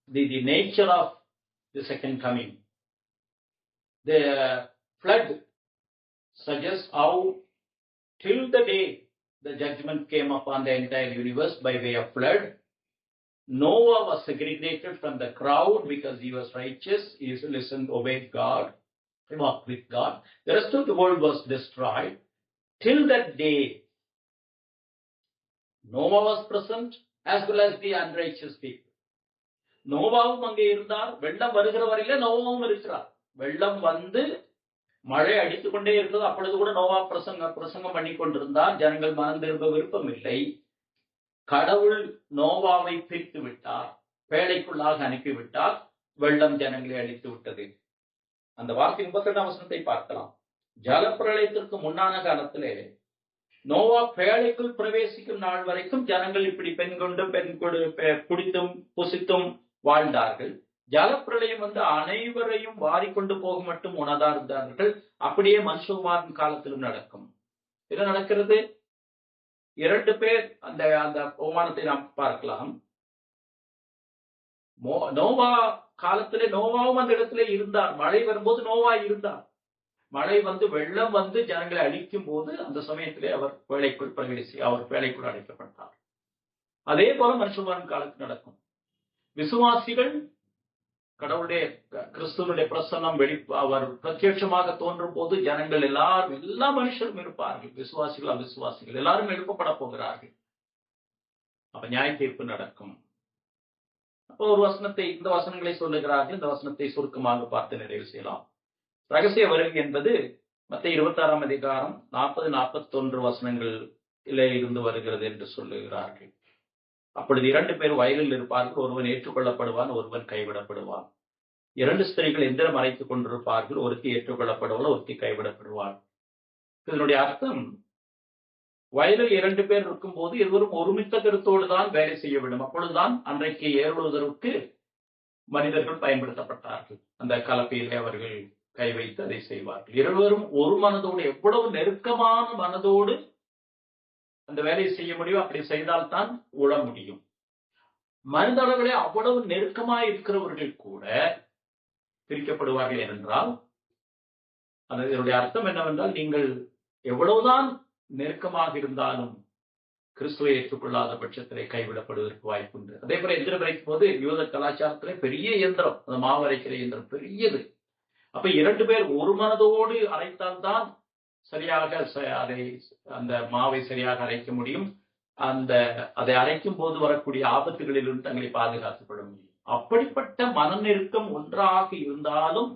the nature of the second coming. The flood suggests how till the day the judgment came upon the entire universe by way of flood, Noah was segregated from the crowd because he was righteous, he listened, obeyed God, he walked with God. The rest of the world was destroyed. Till that day, Noah was present as well as the unrighteous people. நோவாவும் அங்கே இருந்தார். வெள்ளம் வருகிற வரையில நோவாவும் இருக்கிறார். வெள்ளம் வந்து மழை அடித்துக் கொண்டே இருக்கிறது. அப்பொழுது கூட நோவா பிரசங்கம் பண்ணி கொண்டிருந்தார். ஜனங்கள் மனம் திரும்ப விருப்பம் இல்லை. கடவுள் நோவாவை பிரித்து விட்டார், பேழைக்குள்ளாக அனுப்பிவிட்டார். வெள்ளம் ஜனங்களை அழித்து விட்டது. அந்த வார்த்தை 32ஆம் வசனத்தை பார்க்கலாம். ஜலப்பிரளயத்திற்கு முன்னான காலத்திலே நோவா பேழைக்குள் பிரவேசிக்கும் நாள் வரைக்கும் ஜனங்கள் இப்படி பெண் குடித்தும் புசித்தும் வாழ்ந்தார்கள். ஜலப்பிரளயம் வந்து அனைவரையும் வாரிக்கொண்டு போக மட்டும் உணர்ந்தா இருந்தார்கள். அப்படியே மனுஷகுமாரன் காலத்திலும் நடக்கும். என்ன நடக்கிறது? 2 பேர் அந்த அந்த உமானத்தை நாம் பார்க்கலாம். நோவா காலத்திலே நோவாவும் அந்த இடத்துல இருந்தார். மழை வரும்போது நோவா இருந்தார். மழை வந்து வெள்ளம் வந்து ஜனங்களை அழிக்கும் போது அந்த சமயத்திலே அவர் பேழைக்குள் அடைக்கப்பட்டார். அதே போல மனுஷகுமாரன் காலத்தில் நடக்கும். விசுவாசிகள் கடவுளுடைய கிறிஸ்துவனுடைய பிரசன்னம் அவர் பிரத்யட்சமாக தோன்றும் போது ஜனங்கள் எல்லா மனுஷரும் இருப்பார்கள். விசுவாசிகள் அவிசுவாசிகள் எல்லாரும் எழுப்பப்பட போகிறார்கள். அப்ப நியாய தீர்ப்பு நடக்கும். அப்போ ஒரு இந்த வசனங்களை சொல்லுகிறார்கள். இந்த வசனத்தை சுருக்கமாக பார்த்து நிறைவு செய்யலாம். ரகசிய வருகை என்பது மத்தேயு 26ஆம் அதிகாரம் 40-41 வசனங்களிலே இருந்து வருகிறது என்று சொல்லுகிறார்கள். அப்பொழுது 2 பேர் வயலில் இருப்பார்கள். ஒருவன் ஏற்றுக்கொள்ளப்படுவான், ஒருவன் கைவிடப்படுவான். 2 ஸ்திரீகள் எந்திரம் அரைத்துக் கொண்டிருப்பார்கள். ஒருத்தி ஏற்றுக்கொள்ளப்படுவாள், ஒருத்தி கைவிடப்படுவாள். இதனுடைய அர்த்தம், வயலில் 2 பேர் இருக்கும் போது இருவரும் ஒருமித்த கருத்தோடு தான் வேலை செய்ய வேண்டும். அப்பொழுதுதான் அன்றைக்கு ஏறுவதற்கு மனிதர்கள் பயன்படுத்தப்பட்டார்கள். அந்த கலப்பையிலே அவர்கள் கை வைத்து அதை செய்வார்கள். இருவரும் ஒரு மனதோடு, எவ்வளவு நெருக்கமான மனதோடு அந்த வேலையை செய்ய முடியும். அப்படி செய்தால்தான் உழ முடியும். மனிதர்களே அவ்வளவு நெருக்கமாக இருக்கிறவர்கள் கூட பிரிக்கப்படுவார்கள் என்றால் அதனுடைய அர்த்தம் என்னவென்றால், நீங்கள் எவ்வளவுதான் நெருக்கமாக இருந்தாலும் கிறிஸ்துவை ஏற்றுக்கொள்ளாத பட்சத்திலே கைவிடப்படுவதற்கு வாய்ப்பு உண்டு. அதே போல எந்திரம் அரைக்கும் போது யூத கலாச்சாரத்திலே பெரிய இயந்திரம், அந்த மாவு அரைக்கிற இயந்திரம் பெரியது. அப்ப 2 பேர் ஒரு மனதோடு அரைத்தால்தான் சரியாக அந்த மாவை சரியாக அரைக்க முடியும். அதை அரைக்கும் போது வரக்கூடிய ஆபத்துகளிலிருந்து தங்களை பாதுகாத்துக் கொள்ள முடியும். அப்படிப்பட்ட மனநெருக்கம் ஒன்றாக இருந்தாலும்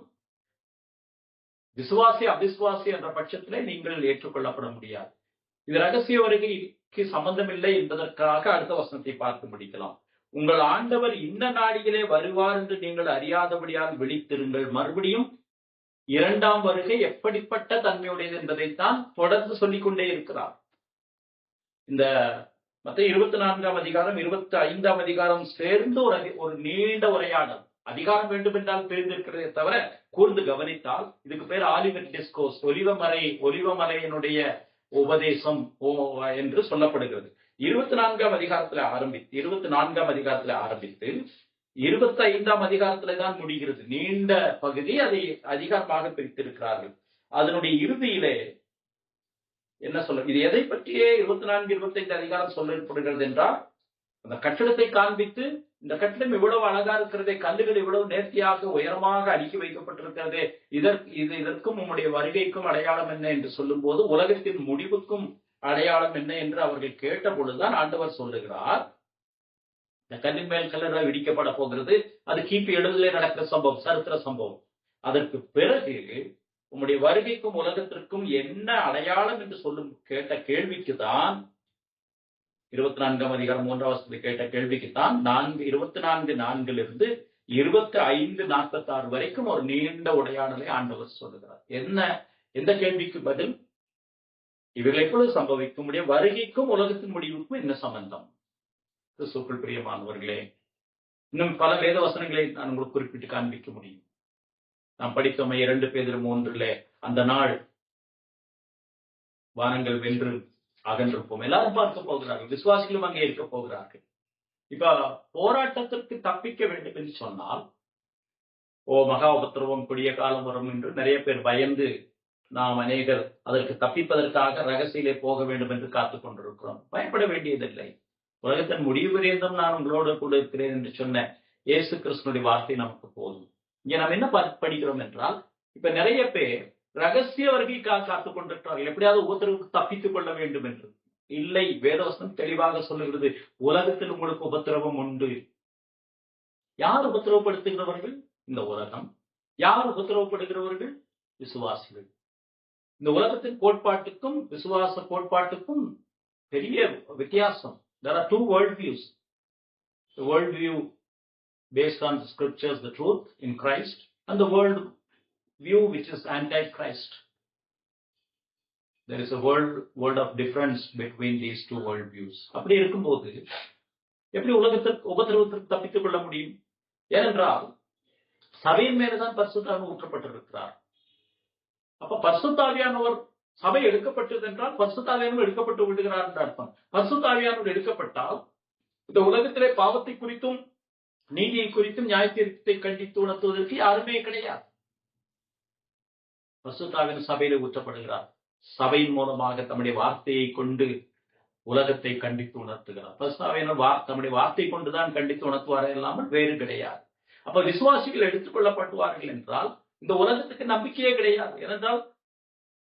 விசுவாசி அவிசுவாசி என்ற பட்சத்திலே நீங்கள் ஏற்றுக்கொள்ளப்பட முடியாது. இது ரகசிய வருகைக்கு சம்பந்தம் இல்லை என்பதற்காக அடுத்த வசனத்தை பார்த்து முடிக்கலாம். உங்கள் ஆண்டவர் இன்ன நாடிகளே வருவார் என்று நீங்கள் அறியாதபடியால் விழித்திருங்கள். மறுபடியும் 2ஆம் வருகை எப்படிப்பட்ட தன்மையுடையது என்பதைத்தான் தொடர்ந்து சொல்லிக் கொண்டே இருக்கிறார். இந்த மத்தேயு 24ஆம் அதிகாரம் 25ஆம் அதிகாரம் சேர்ந்து ஒரு நீண்ட உரையாடல். அதிகாரம் வேண்டும் என்றால் தெரிந்திருக்கிறதே தவிர கூர்ந்து கவனித்தால் இதுக்கு பேர் ஆலிவெட் டிஸ்கோர்ஸ், ஒலிவமலையினுடைய உபதேசம் என்று சொல்லப்படுகிறது. 24ஆம் அதிகாரத்தில் ஆரம்பித்து 25ஆம் அதிகாரத்துல தான் முடிகிறது. நீண்ட பகுதி அதை அதிகாரமாக பிரித்திருக்கிறார்கள். அதனுடைய இறுதியிலே என்ன சொல்ல, இது எதை பற்றியே 24, 25 அதிகாரம் சொல்லப்படுகிறது என்றால், அந்த கட்டிடத்தை காண்பித்து, இந்த கட்டிடம் இவ்வளவு அழகா இருக்கிறதே, கல்லுகள் இவ்வளவு நேர்த்தியாக உயரமாக அடுக்கி வைக்கப்பட்டிருக்கிறதே, இதற்கும் உம்முடைய வருகைக்கும் அடையாளம் என்ன என்று சொல்லும் போது, உலகத்தின் முடிவுக்கும் அடையாளம் என்ன என்று அவர்கள் கேட்ட பொழுதுதான் ஆண்டவர் சொல்லுகிறார், இந்த கல்லின் மேல் கல்லறை இடிக்கப்பட போகிறது. அது கிபி 70 நடக்கிற சம்பவம், சரித்திர சம்பவம். அதற்கு பிறகு உம்முடைய வருகைக்கும் உலகத்திற்கும் என்ன அடையாளம் என்று சொல்லும் கேட்ட கேள்விக்குதான், 24ஆம் அதிகாரம் 3ஆம் வசனத்தை கேட்ட கேள்விக்குத்தான் 24:4 25:46 வரைக்கும் ஒரு நீண்ட உரையாடலை ஆண்டவர் சொல்லுகிறார். என்ன, எந்த கேள்விக்கு பதில்? இவைகள் எப்பொழுது சம்பவிக்கும்? உடைய வருகைக்கும் உலகத்தின் முடிவுக்கும் என்ன சம்பந்தம்? கிறிஸ்துவுக்குள் பிரியமானவர்களே, இன்னும் பல வேத வசனங்களை நான் உங்களுக்கு குறிப்பிட்டு காண்பிக்க முடியும். நாம் படித்தோமே 2 பேதுரு 3 அந்த நாள் வானங்கள் வென்று அகன்றிருப்போம். எல்லாரும் பார்க்க போகிறார்கள், விசுவாசிகளும் அங்கே இருக்க போகிறார்கள். இப்ப போராட்டத்திற்கு தப்பிக்க வேண்டும் என்று சொன்னால், மகா உபத்திரவம் கொடிய காலம் வரும் என்று நிறைய பேர் பயந்து, நாம் அநேகர் அதற்கு தப்பிப்பதற்காக ரகசியிலே போக வேண்டும் என்று காத்துக் கொண்டிருக்கிறோம். பயப்பட வேண்டியதில்லை. உலகத்தின் முடிவு பரியந்தம் நான் உங்களோடு கூட இருக்கிறேன் என்று சொன்ன இயேசு கிறிஸ்துவினுடைய வார்த்தை நமக்கு போதும். இங்க நாம் என்ன படிக்கிறோம் என்றால், இப்ப நிறைய பேர் ரகசிய வருகைக்காக காத்துக் கொண்டிருக்கிறார்கள், எப்படியாவது உபத்திரவுக்கு தப்பித்துக் கொள்ள வேண்டும் என்று. இல்லை, வேதவசனம் தெளிவாக சொல்லுகிறது, உலகத்தில் உங்களுக்கு உபத்திரவம் உண்டு. யார் உபத்திரவப்படுத்துகிறவர்கள்? இந்த உலகம். யார் உபத்திரவப்படுகிறவர்கள்? விசுவாசிகள். இந்த உலகத்தின் கோட்பாட்டுக்கும் விசுவாச கோட்பாட்டுக்கும் பெரிய வித்தியாசம். There are two worldviews. The worldview based on the scriptures, the truth in Christ, and the world view which is anti-Christ. There is a world of difference between these two worldviews. அப்படி இருக்கும்போது எப்படி உபத்திரவத்திற்கு தப்பித்துக் கொள்ள முடியும்? ஏனென்றால் சபையின் மேலதான் பரிசுத்தாவியானவர் ஊற்றப்பட்டிருக்கிறார். அப்ப பரிசுத்தாவியானவர் சபை எடுக்கப்பட்டது என்றால் பரிசுத்தாவியானவர் எடுக்கப்பட்டு விடுகிறார் என்ற அர்த்தம். பரிசுத்தாவியானவர் எடுக்கப்பட்டால் இந்த உலகத்திலே பாவத்தை குறித்தும் நீதியை குறித்தும் நியாயத்தீர்ப்பை கண்டித்து உணர்த்துவதற்கு யாருமே கிடையாது. பரிசுத்தாவியானவர் சபையிலே ஊற்றப்படுகிறார். சபையின் மூலமாக தம்முடைய வார்த்தையை கொண்டு உலகத்தை கண்டித்து உணர்த்துகிறார். பரிசுத்தாவியானவர் தம்முடைய வார்த்தை கொண்டுதான் கண்டித்து உணர்த்துவாரே இல்லாமல் வேறு கிடையாது. அப்ப விசுவாசிகள் எடுத்துக் கொள்ளப்படுவார்கள் என்றால் இந்த உலகத்துக்கு நம்பிக்கையே கிடையாது. ஏனென்றால்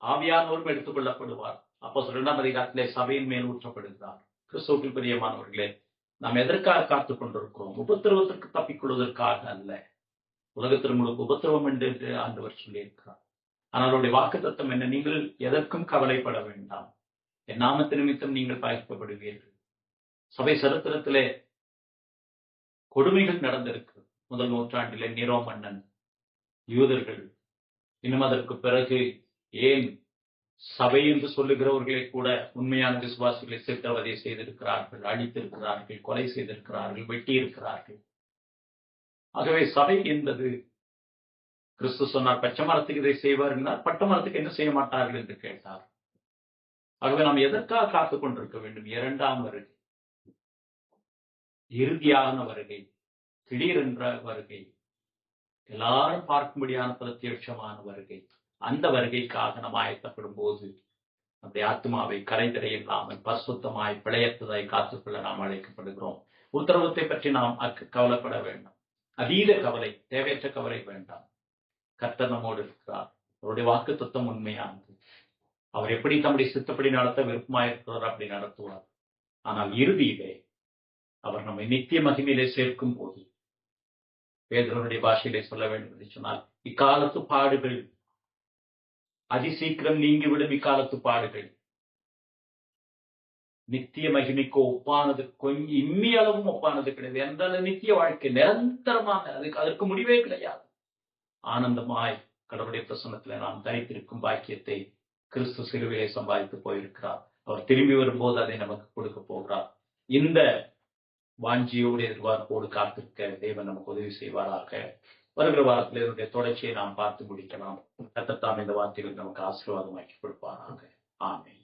ஆவியானவரும் எடுத்துக் கொள்ளப்படுவார். அப்போ 2ஆம் அதிகாரத்திலே சபையின் மேல் ஊற்றப்படுகிறார். கிறிஸ்துவுக்குள் பிரியமானவர்களே, நாம் எதற்காக காத்துக் கொண்டிருக்கிறோம்? உபத்திரவத்திற்கு தப்பிக்கொள்வதற்காக அல்ல. உலகத்தில் உங்களுக்கு உபத்திரவம் என்று ஆண்டவர் சொல்லியிருக்கிறார். ஆனால் அவருடைய வாக்குத்தத்தம் என்ன? நீங்கள் எதற்கும் கவலைப்பட வேண்டாம், என் நாமத்து நிமித்தம் நீங்கள் பாதிக்கப்படுவீர்கள். சபை சரித்திரத்திலே கொடுமைகள் நடந்திருக்கிறது. முதல் நூற்றாண்டிலே நீரோ மன்னன், யூதர்கள், இன்னும் அதற்கு பிறகு ஏன் சபை என்று சொல்லுகிறவர்களை கூட உண்மையான விசுவாசிகளை சித்திரவதை செய்திருக்கிறார்கள், அழித்திருக்கிறார்கள், கொலை செய்திருக்கிறார்கள், வெட்டியிருக்கிறார்கள். ஆகவே சபை என்பது, கிறிஸ்து சொன்னார், பச்சை மரத்துக்கு இதை செய்வார்கள், பட்ட மரத்துக்கு என்ன செய்ய மாட்டார்கள் என்று கேட்டார். ஆகவே நாம் எதற்காக காத்துக் கொண்டிருக்க வேண்டும்? 2ஆம் வருகை, இறுதியான வருகை, திடீரென்ற வருகை, எல்லாரும் பார்க்கும்படியான பிரத்யட்சமான வருகை. அந்த வருகைக்காக நாம் ஆயத்தப்படும் போது நம்முடைய ஆத்மாவை கரைதிரை இல்லாமல் பரிசுத்தமாய் பிழையற்றதாய் காத்துக்கொள்ள நாம் அழைக்கப்படுகிறோம். உத்தரவத்தை பற்றி நாம் கவலைப்பட வேண்டாம். அதீத கவலை, தேவையற்ற கவலை வேண்டாம். கர்த்தர் நம்மோடு இருக்கிறார். அவருடைய வாக்குத்தத்தம் உண்மையானது. அவர் எப்படி தம்முடைய சித்தப்படி நடத்த விருப்பமாயிருக்கிறார் அப்படி நடத்துவார். ஆனால் இறுதியிலே அவர் நம்மை நித்திய மகிமையிலே சேர்க்கும் போது, பேதுருவினுடைய பாஷையிலே சொல்ல வேண்டும் என்று சொன்னால், இக்காலத்து பாடுகள் அதிசீக்கிரம் நீங்கிவிடும். இக்காலத்து பாடுகள் நித்திய மகிமைக்கு ஒப்பானது கொஞ்சம் இம்மி அளவும் ஒப்பானது கிடையாது. என்றால் நித்திய வாழ்க்கை நிரந்தரமான, அதற்கு முடிவே கிடையாது. ஆனந்தமாய் கடவுளுடைய பிரசன்னத்தில் நாம் தரித்திருக்கும் பாக்கியத்தை கிறிஸ்து சிலுவையை சம்பாதித்து போயிருக்கிறார். அவர் திரும்பி வரும்போது அதை நமக்கு கொடுக்க போகிறார். இந்த வாஞ்சியோடு எதிர்பார்ப்போடு காத்திருக்க தேவன் நமக்கு உதவி செய்வாராக. வருகிற வாரத்தில் இதனுடைய தொடர்ச்சியை நாம் பார்த்து முடிக்கலாம். கர்த்தர் தாம் இந்த வார்த்தைகள் நமக்கு ஆசீர்வாதமாக்கி கொடுப்பாராக. ஆமென்.